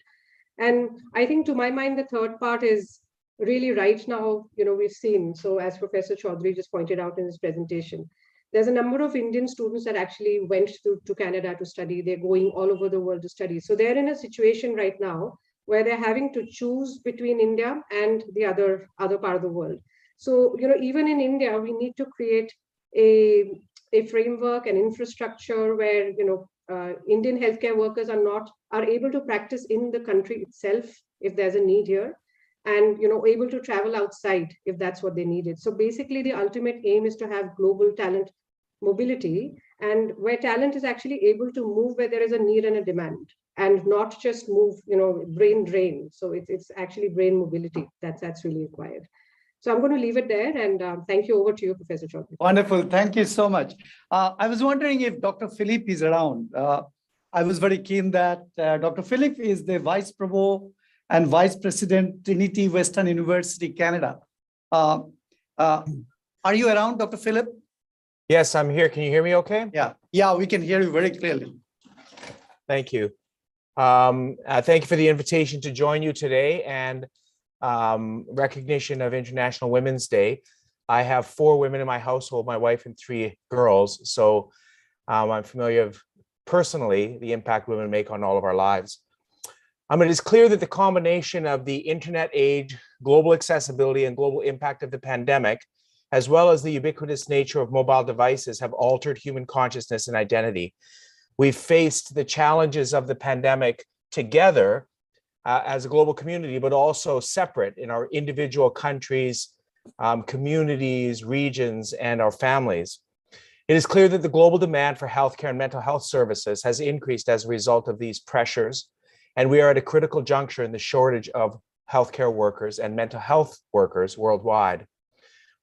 And I think, to my mind, the third part is really right now, we've seen. So as Professor Chaudhary just pointed out in his presentation, there's a number of Indian students that actually went to Canada to study. They're going all over the world to study. So they're in a situation right now where they're having to choose between India and the other part of the world. So, even in India, we need to create a framework and infrastructure where, Indian healthcare workers are able to practice in the country itself if there's a need here, and able to travel outside if that's what they needed. So basically, the ultimate aim is to have global talent mobility, and where talent is actually able to move where there is a need and a demand, and not just move, brain drain. So it's actually brain mobility that's really required. So I'm going to leave it there, and thank you. Over to you, Professor Chaudhary. Wonderful. Thank you so much. I was wondering if Dr. Philippe is around. I was very keen that Dr. Philippe is the Vice Provost and Vice President, Trinity Western University, Canada. Are you around, Dr. Philippe? Yes, I'm here. Can you hear me okay? Yeah, we can hear you very clearly. Thank you. Thank you for the invitation to join you today and recognition of International Women's Day. I have 4 women in my household, my wife and 3 girls. So I'm familiar with personally the impact women make on all of our lives. It is clear that the combination of the internet age, global accessibility, and global impact of the pandemic, as well as the ubiquitous nature of mobile devices, have altered human consciousness and identity. We've faced the challenges of the pandemic together as a global community, but also separate in our individual countries, communities, regions, and our families. It is clear that the global demand for healthcare and mental health services has increased as a result of these pressures, and we are at a critical juncture in the shortage of healthcare workers and mental health workers worldwide.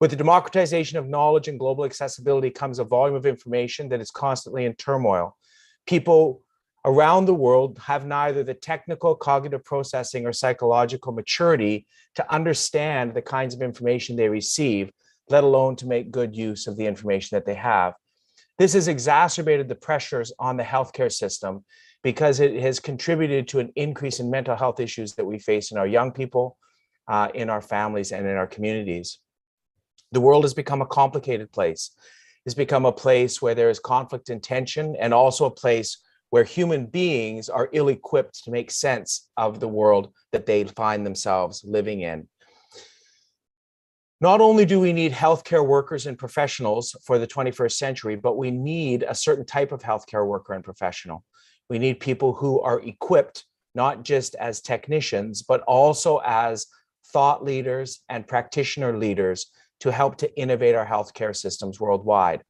With the democratization of knowledge and global accessibility comes a volume of information that is constantly in turmoil. People around the world have neither the technical, cognitive processing, or psychological maturity to understand the kinds of information they receive, let alone to make good use of the information that they have. This has exacerbated the pressures on the healthcare system because it has contributed to an increase in mental health issues that we face in our young people, in our families, and in our communities. The world has become a complicated place. It's become a place where there is conflict and tension, and also a place where human beings are ill-equipped to make sense of the world that they find themselves living in. Not only do we need healthcare workers and professionals for the 21st century, but we need a certain type of healthcare worker and professional. We need people who are equipped, not just as technicians, but also as thought leaders and practitioner leaders to help to innovate our healthcare systems worldwide.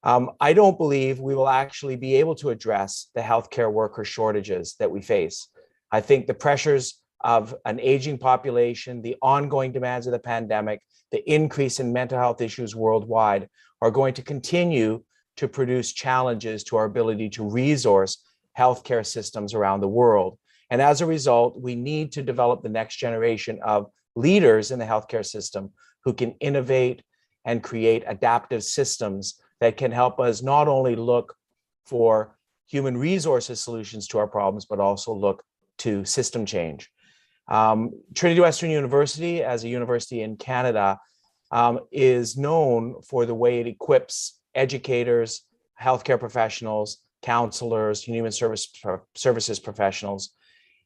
I don't believe we will actually be able to address the healthcare worker shortages that we face. I think the pressures of an aging population, the ongoing demands of the pandemic, the increase in mental health issues worldwide are going to continue to produce challenges to our ability to resource healthcare systems around the world. And as a result, we need to develop the next generation of leaders in the healthcare system who can innovate and create adaptive systems that can help us not only look for human resources solutions to our problems, but also look to system change. Trinity Western University, as a university in Canada, is known for the way it equips educators, healthcare professionals, counselors, human services professionals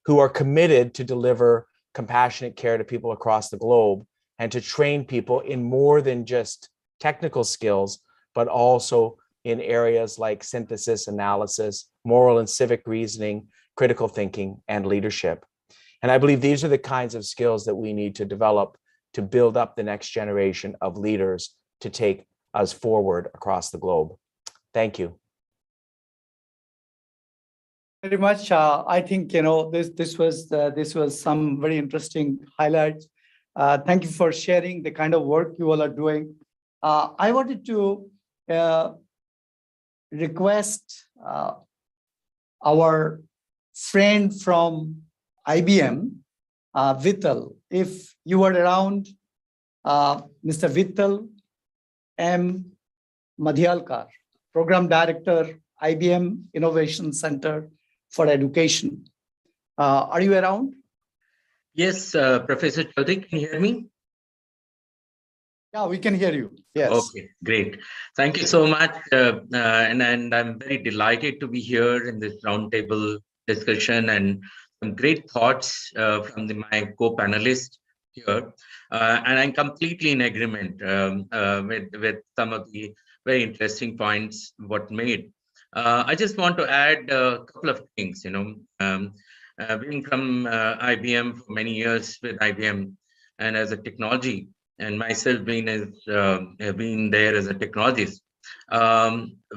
who are committed to deliver compassionate care to people across the globe and to train people in more than just technical skills, but also in areas like synthesis, analysis, moral and civic reasoning, critical thinking, and leadership. And I believe these are the kinds of skills that we need to develop to build up the next generation of leaders to take us forward across the globe. Thank you. Very much. I think this was some very interesting highlights. Thank you for sharing the kind of work you all are doing. I wanted to request our friend from IBM, Vittal, if you are around, Mr. Vittal M. Madhyalkar, Program Director, IBM Innovation Center for Education. Are you around? Yes, Professor Chaudhary, can you hear me? Yeah, we can hear you. Yes. Okay, great. Thank you so much. And I'm very delighted to be here in this roundtable discussion and some great thoughts from my co-panelists here. And I'm completely in agreement with some of the very interesting points what made. I just want to add a couple of things, being from IBM for many years with IBM and as a technology, and myself being there as a technologist.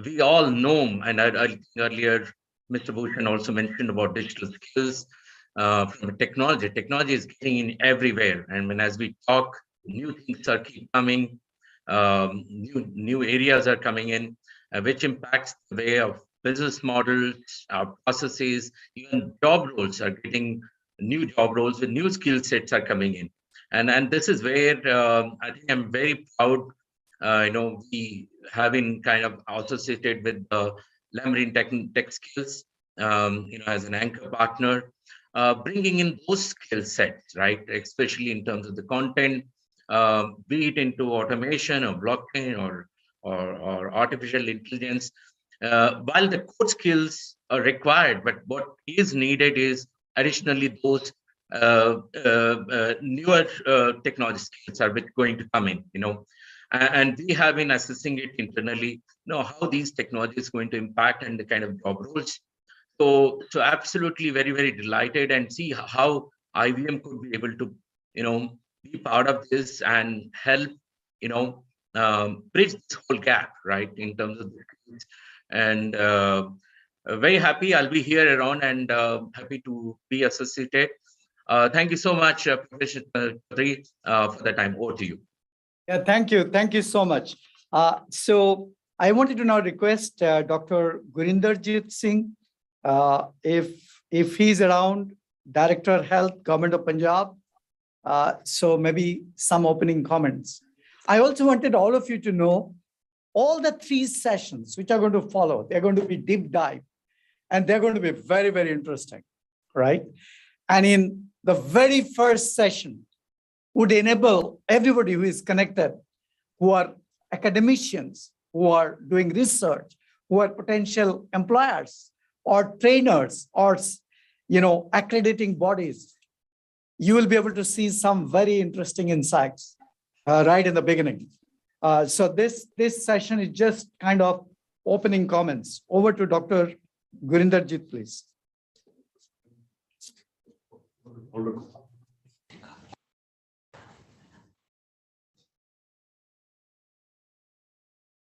We all know, and I think earlier Mr. Bhushan also mentioned about digital skills from technology. Technology is getting in everywhere, and as we talk, new things are keep coming, new areas are coming in, which impacts the way of business models, our processes, even job roles are getting new job roles with new skill sets are coming in. And this is where I think I'm very proud, we having kind of associated with the LAMRIN tech skills, as an anchor partner, bringing in those skill sets, right? Especially in terms of the content, be it into automation or blockchain or artificial intelligence. While the core skills are required, but what is needed is additionally those newer technology skills are going to come in, and we have been assessing it internally, how these technologies going to impact and the kind of job roles. So absolutely very, very delighted and see how IBM could be able to, be part of this and help, bridge this whole gap, right, in terms of the skills. And very happy I'll be here around and happy to be associated. Thank you so much, Professor Chaudhary, for the time. Over to you. Yeah, thank you. Thank you so much. So I wanted to now request Dr. Gurinderjit Singh, If he's around, Director Health, Government of Punjab. So maybe some opening comments. I also wanted all of you to know all the 3 sessions which are going to follow. They're going to be deep dive, and they're going to be very, very interesting, right? And in the very first session would enable everybody who is connected, who are academicians, who are doing research, who are potential employers or trainers or accrediting bodies. You will be able to see some very interesting insights right in the beginning. So this session is just kind of opening comments. Over to Dr. Gurinderjit, please.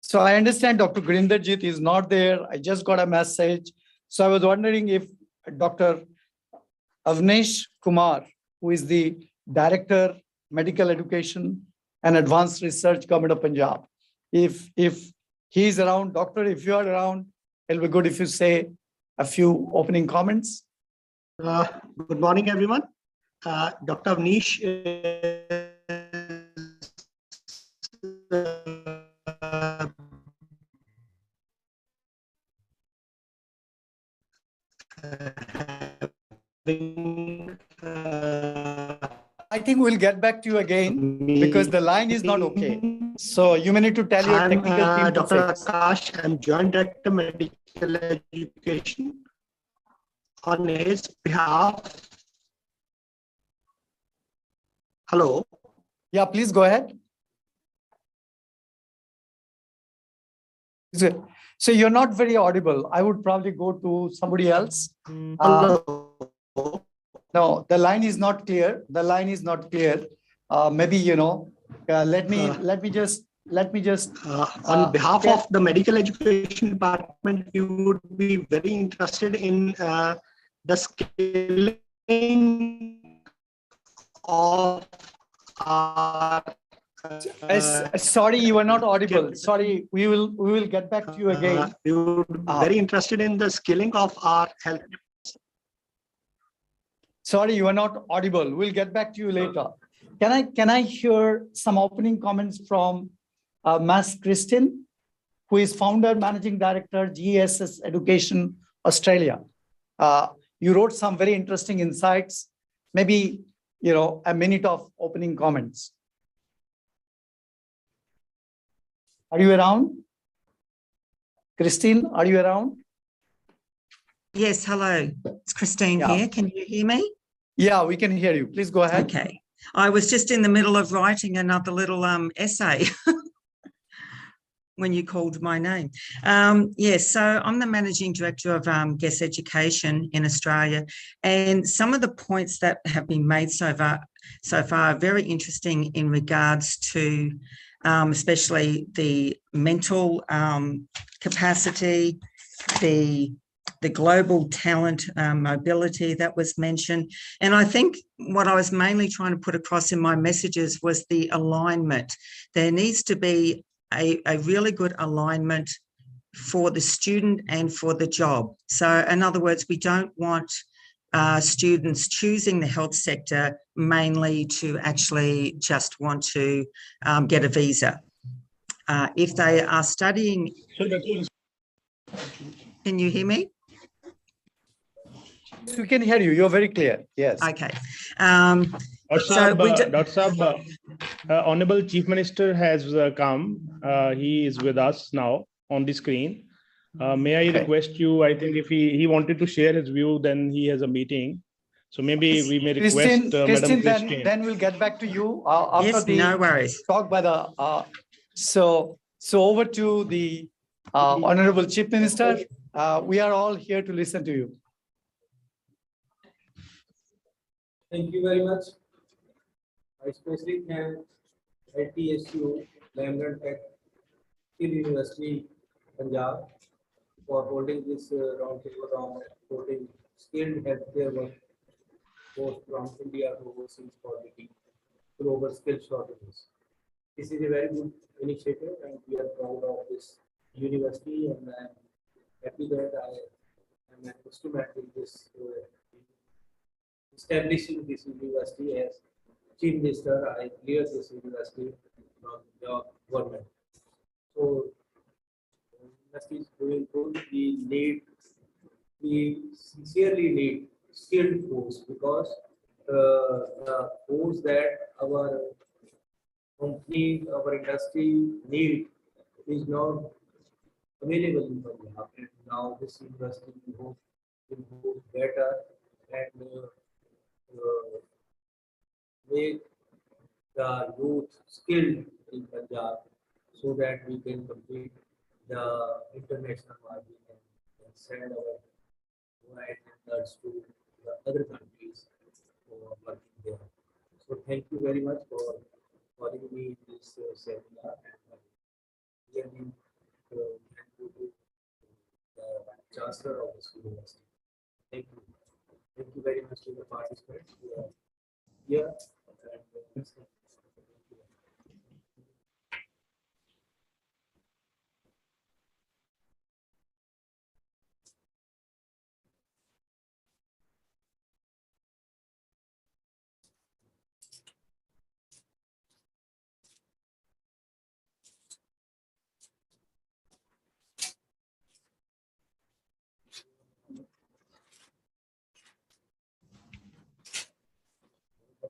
So I understand Dr. Gurinderjit is not there. I just got a message. So I was wondering if Dr. Avnish Kumar, who is the Director, Medical Education and Advanced Research, Government of Punjab, if he's around, doctor, if you are around, it'll be good if you say a few opening comments. Good morning, everyone. Dr. Avnish I think we'll get back to you again because the line is not okay. So you may need to tell your technical team to Dr. fix. Akash, I'm Joint Director Medical Education. On his behalf. Hello. Yeah, please go ahead. So you're not very audible. I would probably go to somebody else. Hello. No, the line is not clear. The line is not clear. Maybe let me just. On behalf of the Medical Education Department, we would be very interested in the scaling of our. Sorry, you are not audible. Sorry, we will get back to you again. We would be very interested in the scaling of our health. Sorry, you are not audible. We'll get back to you later. Can I hear some opening comments from Ms. Christine, who is founder, managing director, GESS Education Australia. You wrote some very interesting insights. Maybe a minute of opening comments. Are you around? Christine, are you around? Yes, hello. It's Christine here. Can you hear me? Yeah, we can hear you. Please go ahead. Okay. I was just in the middle of writing another little essay when you called my name. Yes, so I'm the Managing Director of GESS Education in Australia, and some of the points that have been made so far are very interesting in regards to especially the mental capacity, the global talent mobility that was mentioned. And I think what I was mainly trying to put across in my messages was the alignment. There needs to be a really good alignment for the student and for the job. So in other words, we don't want students choosing the health sector mainly to actually just want to get a visa. If they are studying... Can you hear me? We can hear you. You're very clear. Yes. Okay. Dr. Saab, Honorable Chief Minister has come. He is with us now on the screen. May I request you, I think if he wanted to share his view, then he has a meeting. So maybe we may request Madam Christine. Then we'll get back to you after yes, the no worries. talk by the... So over to the Honorable Chief Minister. We are all here to listen to you. Thank you very much. I especially thank LTSU, LAMRIN Tech, Hill University, Punjab for holding this roundtable on supporting skilled healthcare work both from India to overseas for the global skill shortages. This is a very good initiative and we are proud of this university, and I am happy that I I'm instrumental in this establishing this university as Chief Minister. I cleared this university from the government. So, university is doing good. We sincerely need skilled force because the force that our company, our industry need is not available in Punjab. And now this university will go better and make the youth skilled in Punjab so that we can complete the international market and send our wives and girls to the other countries for working there. So thank you very much for calling me in this seminar and really thank you to the Chancellor of this university. Thank you. Thank you very much to the participants who are here. And,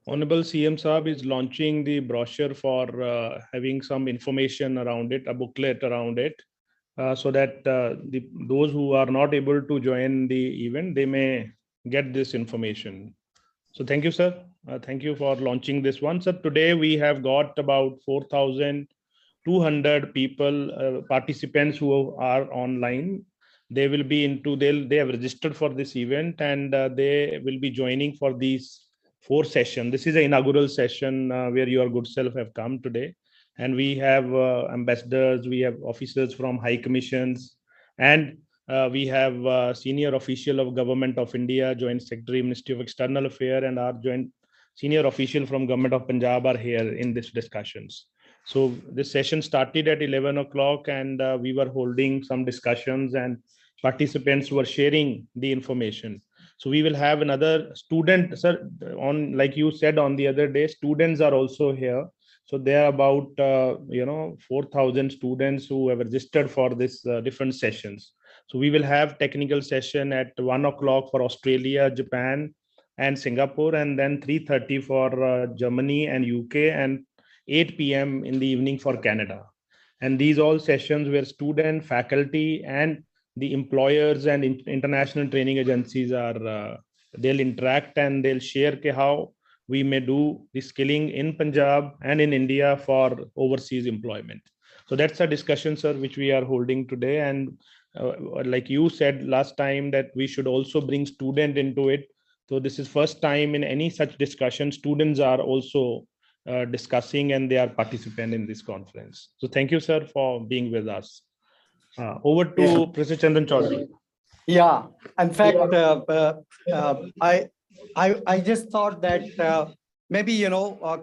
Honorable CM Saab is launching the brochure for having some information around it, a booklet around it, so that those who are not able to join the event, they may get this information. So thank you, sir. Thank you for launching this one. Sir, today we have got about 4,200 people, participants who are online. They will be they have registered for this event and they will be joining for these 4 sessions. This is an inaugural session where your good self have come today. And we have ambassadors, we have officers from high commissions, and we have senior official of Government of India, Joint Secretary, Ministry of External Affairs, and our joint senior official from Government of Punjab are here in this discussions. So this session started at 11 o'clock and we were holding some discussions and participants were sharing the information. So we will have another student, sir, on, like you said on the other day, students are also here. So there are about 4,000 students who have registered for this different sessions. So we will have technical session at 1 o'clock for Australia, Japan, and Singapore, and then 3:30 for Germany and UK, and 8 p.m. in the evening for Canada. And these all sessions where student, faculty, and the employers and international training agencies are, they'll interact and they'll share how we may do the skilling in Punjab and in India for overseas employment. So that's a discussion, sir, which we are holding today. And like you said last time, that we should also bring student into it. So this is first time in any such discussion, students are also discussing and they are participant in this conference. So thank you, sir, for being with us. Over to Professor Chandan Chaudhary. Yeah, in fact, I just thought that maybe,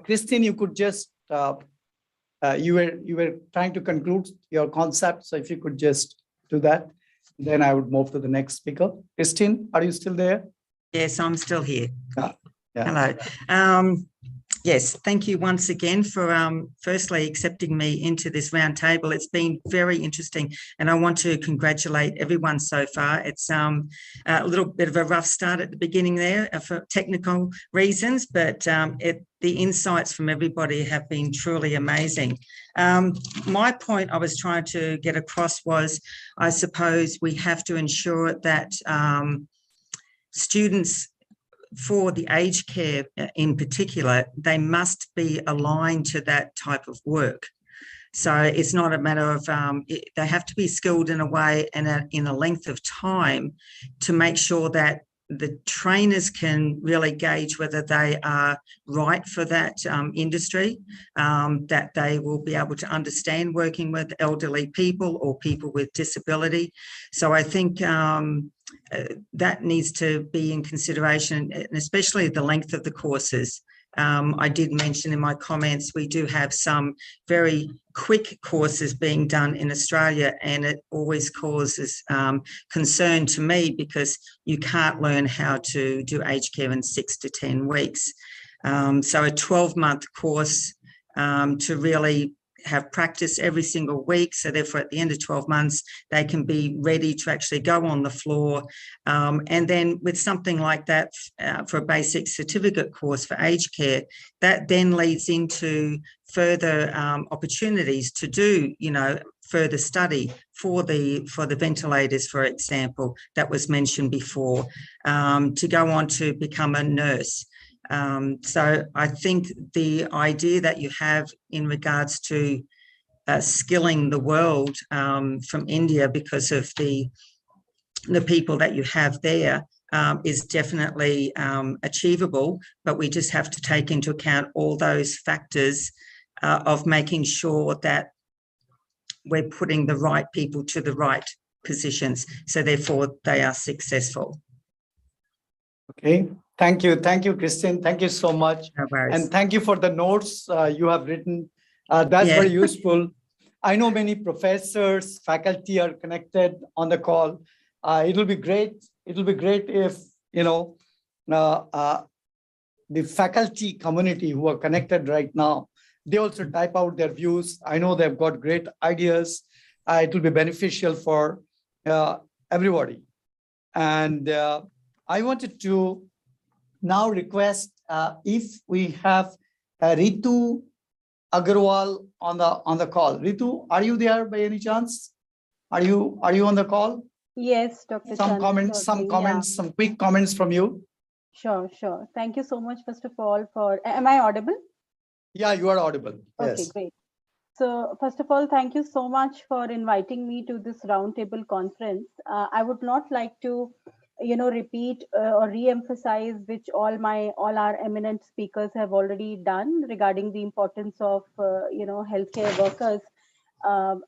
Christine, you could just, you were trying to conclude your concept. So if you could just do that, then I would move to the next speaker. Christine, are you still there? Yes, I'm still here. Yeah. Hello. Yes, thank you once again for firstly accepting me into this roundtable. It's been very interesting, and I want to congratulate everyone so far. It's a little bit of a rough start at the beginning there for technical reasons, but the insights from everybody have been truly amazing. My point I was trying to get across was, I suppose we have to ensure that students, for the aged care in particular, they must be aligned to that type of work. So it's not a matter of, they have to be skilled in a way and in a length of time to make sure that the trainers can really gauge whether they are right for that industry, that they will be able to understand working with elderly people or people with disability. So I think that needs to be in consideration, and especially the length of the courses. I did mention in my comments, we do have some very quick courses being done in Australia, and it always causes concern to me because you can't learn how to do aged care in 6 to 10 weeks. So a 12-month course to really have practice every single week. So therefore, at the end of 12 months, they can be ready to actually go on the floor. And then with something like that for a basic certificate course for aged care, that then leads into further opportunities to do, further study for the ventilators, for example, that was mentioned before, to go on to become a nurse. So I think the idea that you have in regards to skilling the world from India because of the people that you have there is definitely achievable, but we just have to take into account all those factors of making sure that we're putting the right people to the right positions, so therefore they are successful. Okay, thank you, Christine. Thank you so much, and thank you for the notes you have written. That's very useful. I know many professors, faculty are connected on the call. It'll be great. It'll be great if the faculty community who are connected right now, they also type out their views. I know they've got great ideas. It will be beneficial for everybody. And I wanted to now request if we have Ritu Agarwal on the call. Ritu, are you there by any chance? Are you on the call? Yes, Dr. Some comments, some quick comments from you. Sure. Thank you so much, first of all, am I audible? Yeah, you are audible. Okay, yes. Great. So first of all, thank you so much for inviting me to this roundtable conference. I would not like to, repeat or re-emphasize which all our eminent speakers have already done regarding the importance of, healthcare workers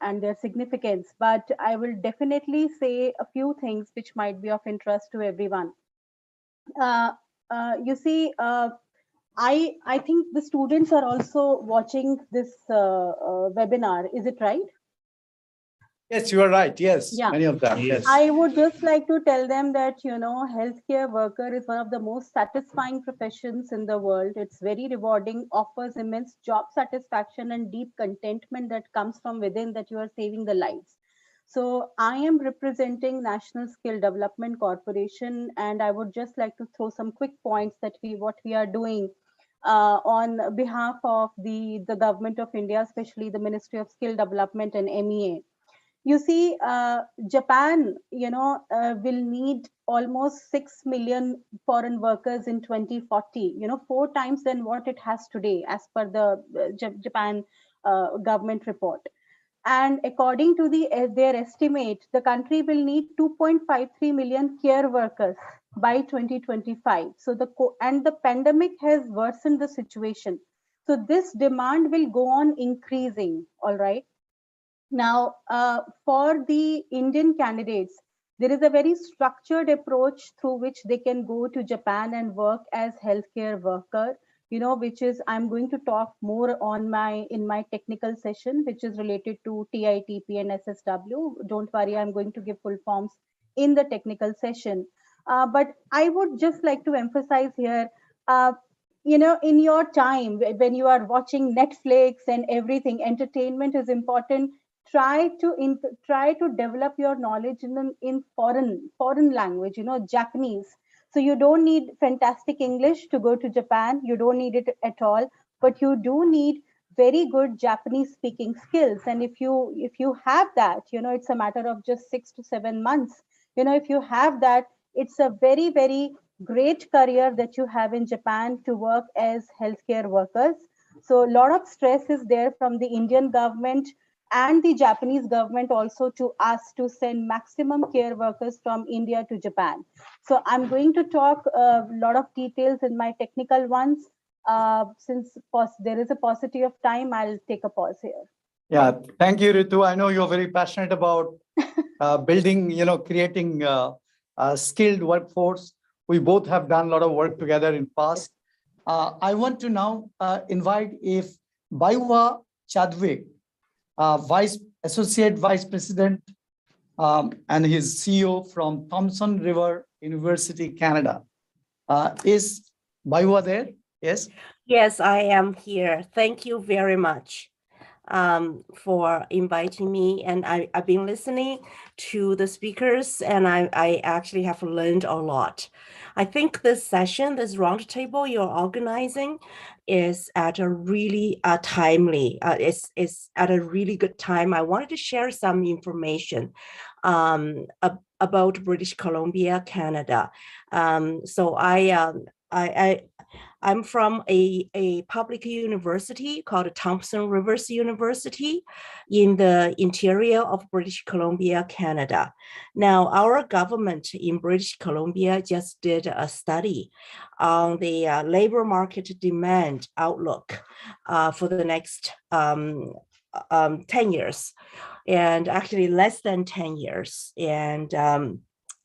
and their significance. But I will definitely say a few things which might be of interest to everyone. You see, I think the students are also watching this webinar. Is it right? Yes, you are right. Yes, Yeah. many of them. Yes. I would just like to tell them that, healthcare worker is one of the most satisfying professions in the world. It's very rewarding, offers immense job satisfaction and deep contentment that comes from within, that you are saving the lives. So I am representing National Skill Development Corporation, and I would just like to throw some quick points that what we are doing on behalf of the government of India, especially the Ministry of Skill Development and MEA. You see, Japan, will need almost 6 million foreign workers in 2040, 4 times than what it has today, as per the Japan government report. And according to their estimate, the country will need 2.53 million care workers by 2025. So the pandemic has worsened the situation. So this demand will go on increasing. All right. Now, for the Indian candidates, there is a very structured approach through which they can go to Japan and work as healthcare worker, which is, I'm going to talk more on in my technical session, which is related to TITP and SSW. Don't worry, I'm going to give full forms in the technical session. But I would just like to emphasize here, in your time when you are watching Netflix and everything, entertainment is important. Try to develop your knowledge in foreign language, Japanese. So you don't need fantastic English to go to Japan. You don't need it at all, but you do need very good Japanese speaking skills. And if you have that, it's a matter of just 6 to 7 months. If you have that, it's a very, very great career that you have in Japan to work as healthcare workers. So a lot of stress is there from the Indian government and the Japanese government also to us to send maximum care workers from India to Japan. So I'm going to talk a lot of details in my technical ones. Since there is a paucity of time, I'll take a pause here. Yeah, thank you, Ritu. I know you're very passionate about building, creating a skilled workforce. We both have done a lot of work together in past. I want to now invite if Baiwa Chadwick, Associate Vice President and his CEO from Thompson River University, Canada. Is Baiwa there? Yes. Yes, I am here. Thank you very much for inviting me. And I've been listening to the speakers, and I actually have learned a lot. I think this session, this roundtable you're organizing, is at a really timely, it's at a really good time. I wanted to share some information about British Columbia, Canada. So I'm from a public university called Thompson Rivers University in the interior of British Columbia, Canada. Now, our government in British Columbia just did a study on the labor market demand outlook for the next 10 years, and actually less than 10 years. And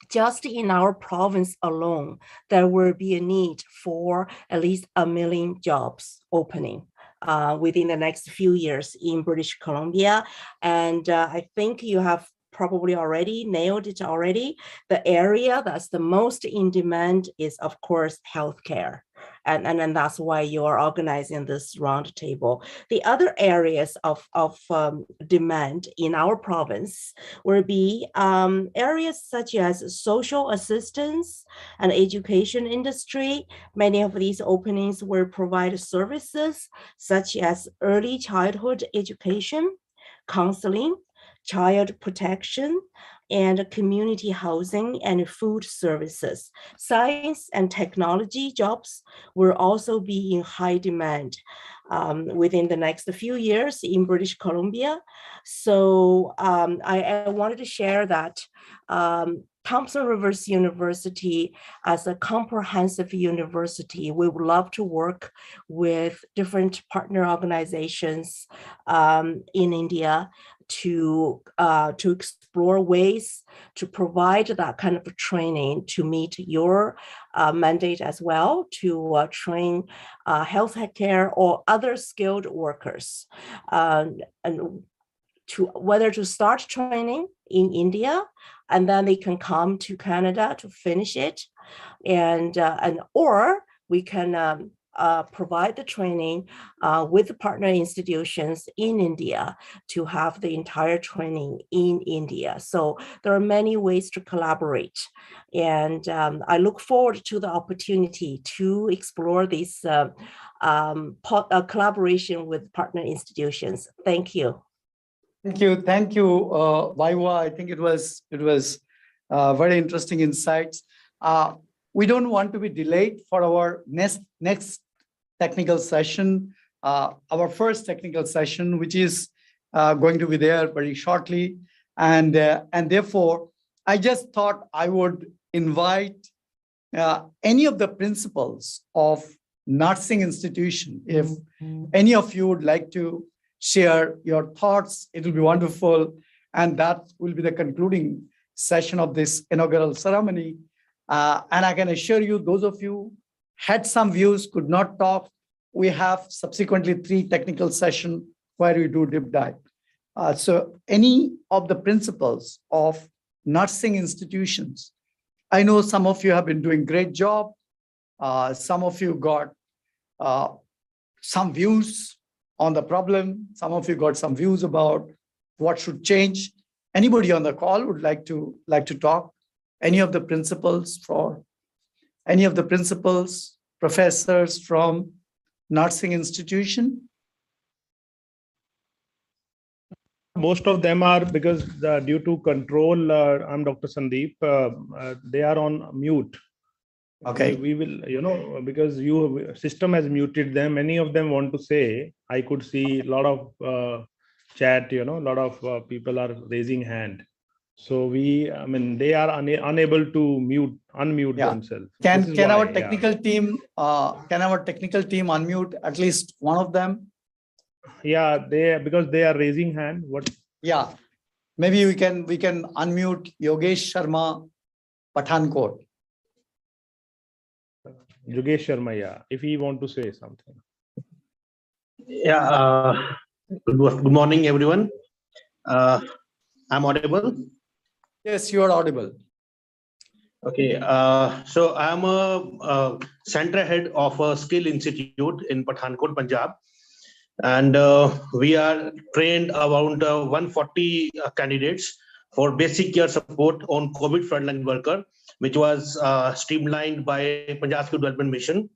just in our province alone, there will be a need for at least 1 million jobs opening within the next few years in British Columbia. And I think you have probably already nailed it already. The area that's the most in demand is, of course, healthcare. And that's why you're organizing this roundtable. The other areas of demand in our province will be areas such as social assistance and education industry. Many of these openings will provide services such as early childhood education, counseling, child protection, and community housing and food services. Science and technology jobs will also be in high demand within the next few years in British Columbia. So I wanted to share that Thompson Rivers University, as a comprehensive university, we would love to work with different partner organizations in India to explore ways to provide that kind of training to meet your mandate as well, to train healthcare or other skilled workers, and to whether to start training in India, and then they can come to Canada to finish it, and or we can provide the training with the partner institutions in India to have the entire training in India. So there are many ways to collaborate. And I look forward to the opportunity to explore this collaboration with partner institutions. Thank you. Thank you, Baiwa. I think it was very interesting insights. We don't want to be delayed for our next technical session, our first technical session, which is going to be there very shortly. And therefore, I just thought I would invite any of the principals of nursing institution. If any of you would like to share your thoughts, it will be wonderful. And that will be the concluding session of this inaugural ceremony. And I can assure you, those of you had some views, could not talk, we have subsequently 3 technical sessions where we do deep dive. So any of the principals of nursing institutions, I know some of you have been doing great job. Some of you got some views on the problem. Some of you got some views about what should change. Anybody on the call would like to talk? Any of the principals, professors from nursing institution? Most of them are, because due to control, I'm Dr. Sandeep, they are on mute. Okay. We will, because system has muted them. Many of them want to say. I could see a lot of chat, a lot of people are raising hand. So they are unable to unmute themselves. Can our technical team unmute at least one of them? Yeah, because they are raising hand. What? Yeah, maybe we can unmute Yogesh Sharma, Pathankot. Jugesh Sharma, yeah, if he want to say something. Yeah, good morning, everyone. I'm audible. Yes, you are audible. Okay, so I'm a center head of a skill institute in Pathankot, Punjab, and we are trained around 140 candidates for basic care support on COVID frontline worker, which was streamlined by Punjab Skill Development Mission.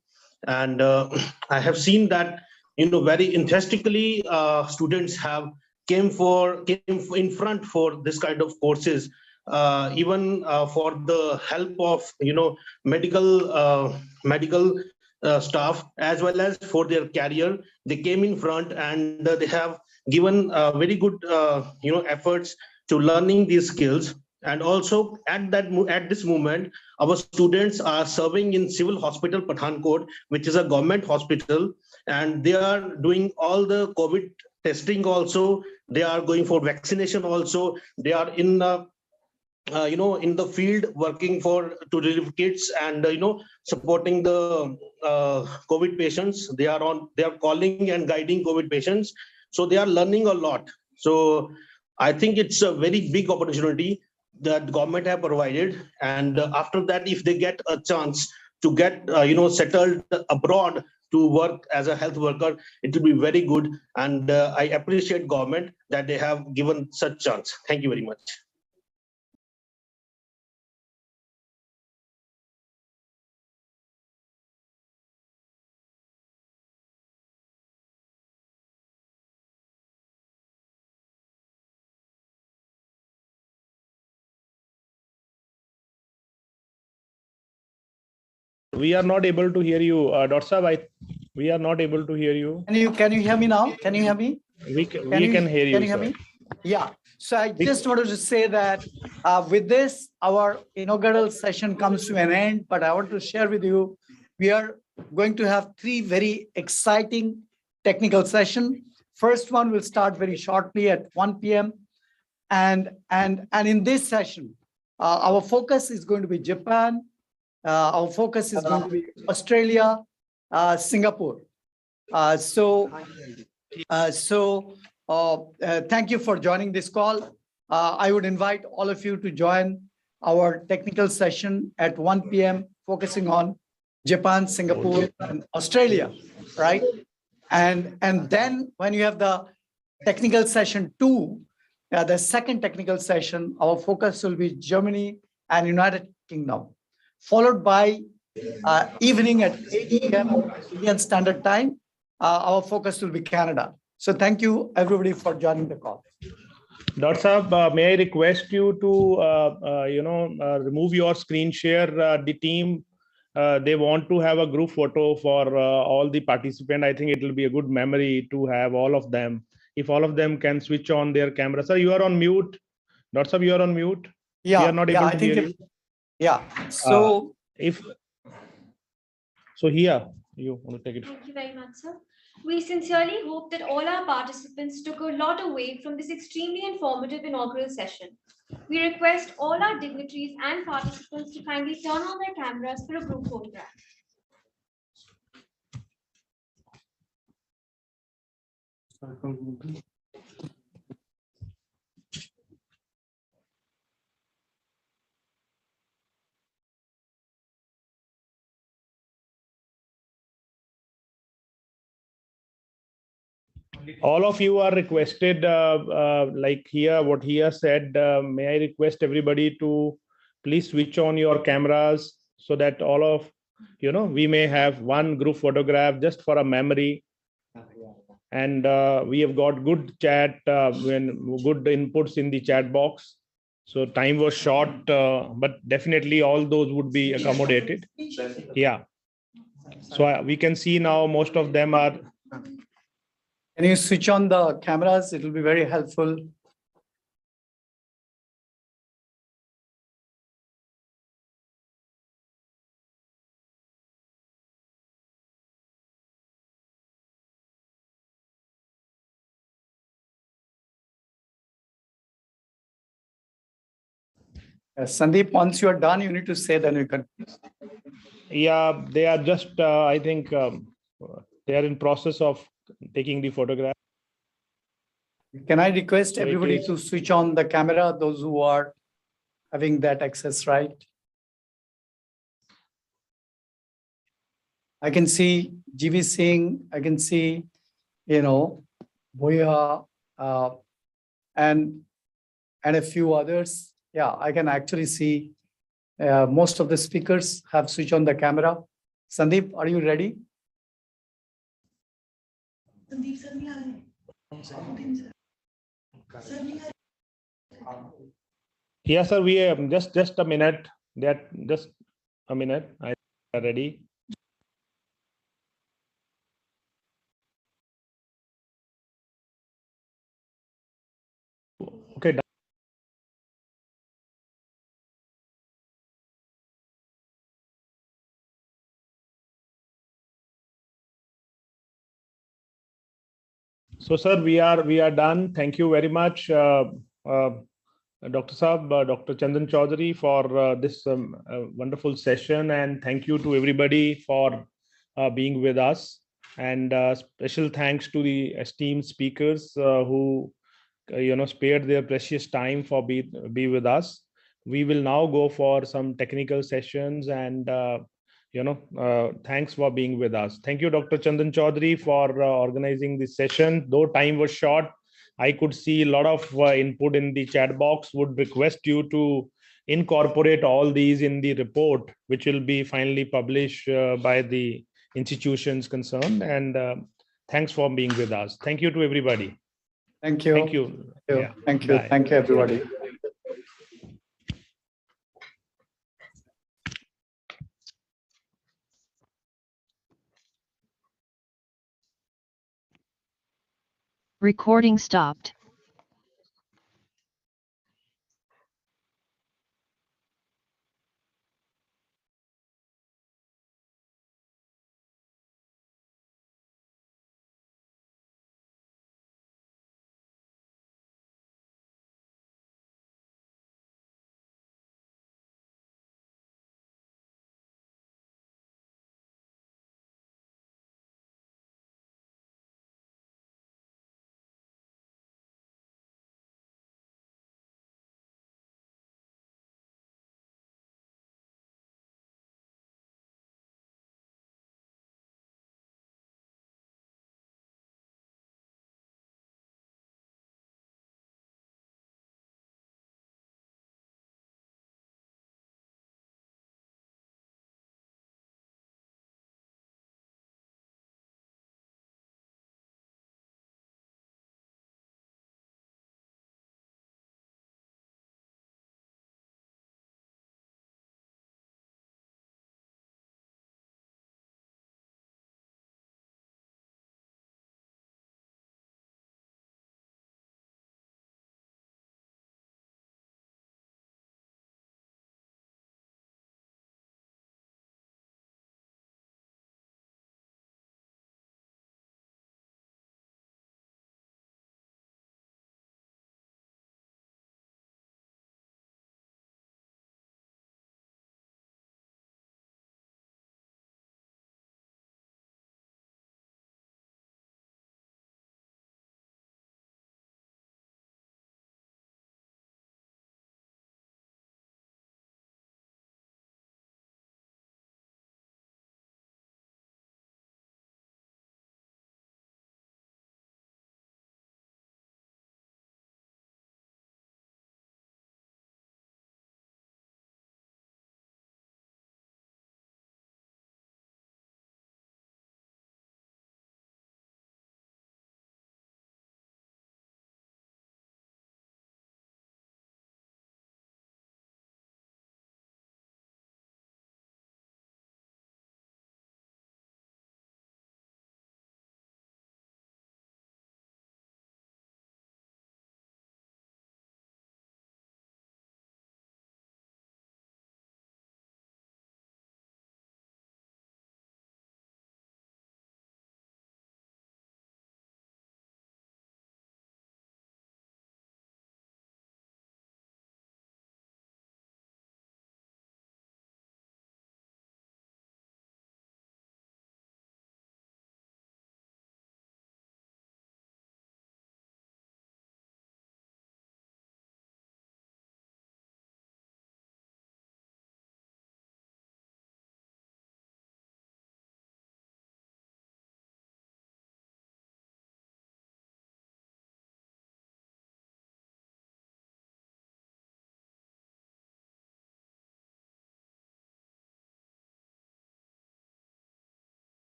And I have seen that very enthusiastically students have came in front for this kind of courses, even for the help of medical staff, as well as for their career. They came in front, and they have given very good efforts to learning these skills. And also at this moment, our students are serving in Civil Hospital Pathankot, which is a government hospital, and they are doing all the COVID testing also. They are going for vaccination also. They are in in the field working to relieve kids, and supporting the COVID patients. They are calling and guiding COVID patients, so they are learning a lot. So I think it's a very big opportunity that government have provided. And after that, if they get a chance to get settled abroad to work as a health worker, it will be very good. And I appreciate government that they have given such chance. Thank you very much. We are not able to hear you, Dr. Saab. We are not able to hear you. Can you hear me now? Can you hear me? We can hear you, Can you hear sir. me? Yeah. So I just wanted to say that with this, our inaugural session comes to an end, but I want to share with you, we are going to have 3 very exciting technical sessions. First one will start very shortly at 1 p.m. And in this session, our focus is going to be Japan. Our focus is going to be Australia, Singapore. Thank you for joining this call. I would invite all of you to join our technical session at 1 p.m. focusing on Japan, Singapore, and Australia, right? And then when you have the technical session 2, the second technical session, our focus will be Germany and United Kingdom, followed by evening at 8 p.m. Indian Standard Time. Our focus will be Canada. So thank you, everybody, for joining the call. Dr. Saab, may I request you to, remove your screen share? The team, they want to have a group photo for all the participants. I think it will be a good memory to have all of them. If all of them can switch on their camera. Sir, you are on mute. Dr. Saab, you are on mute. Yeah, we are not able to hear you. Yeah. So here, you want to take it. Thank you very much, sir. We sincerely hope that all our participants took a lot away from this extremely informative inaugural session. We request all our dignitaries and participants to kindly turn on their cameras for a group photograph. All of you are requested, like here, what he has said, may I request everybody to please switch on your cameras so that all of, we may have one group photograph just for a memory. And we have got good chat, good inputs in the chat box. So time was short, but definitely all those would be accommodated. Yeah. So we can see now most of them are. Can you switch on the cameras? It will be very helpful. Sandeep, once you are done, you need to say, then you can. Yeah, they are just, I think they are in process of taking the photograph. Can I request So it everybody is- to switch on the camera, those who are having that access, right? I can see GV Singh, I can see, Boya, and a few others. Yeah, I can actually see most of the speakers have switched on the camera. Sandeep, are you ready? Yes, sir, we just a minute. That just a minute. I are ready. Okay, done. So, sir, we are done. Thank you very much, Dr. Saab, Dr. Chandan Chaudhary, for this wonderful session, and thank you to everybody for being with us. And special thanks to the esteemed speakers who spared their precious time for be with us. We will now go for some technical sessions, and thanks for being with us. Thank you, Dr. Chandan Chaudhary, for organizing this session. Though time was short, I could see a lot of input in the chat box. Would request you to incorporate all these in the report, which will be finally published by the institutions concerned. And thanks for being with us. Thank you to everybody. Thank you. Thank you. Thank you. Yeah. Thank you. Bye. Thank you, everybody. Recording stopped.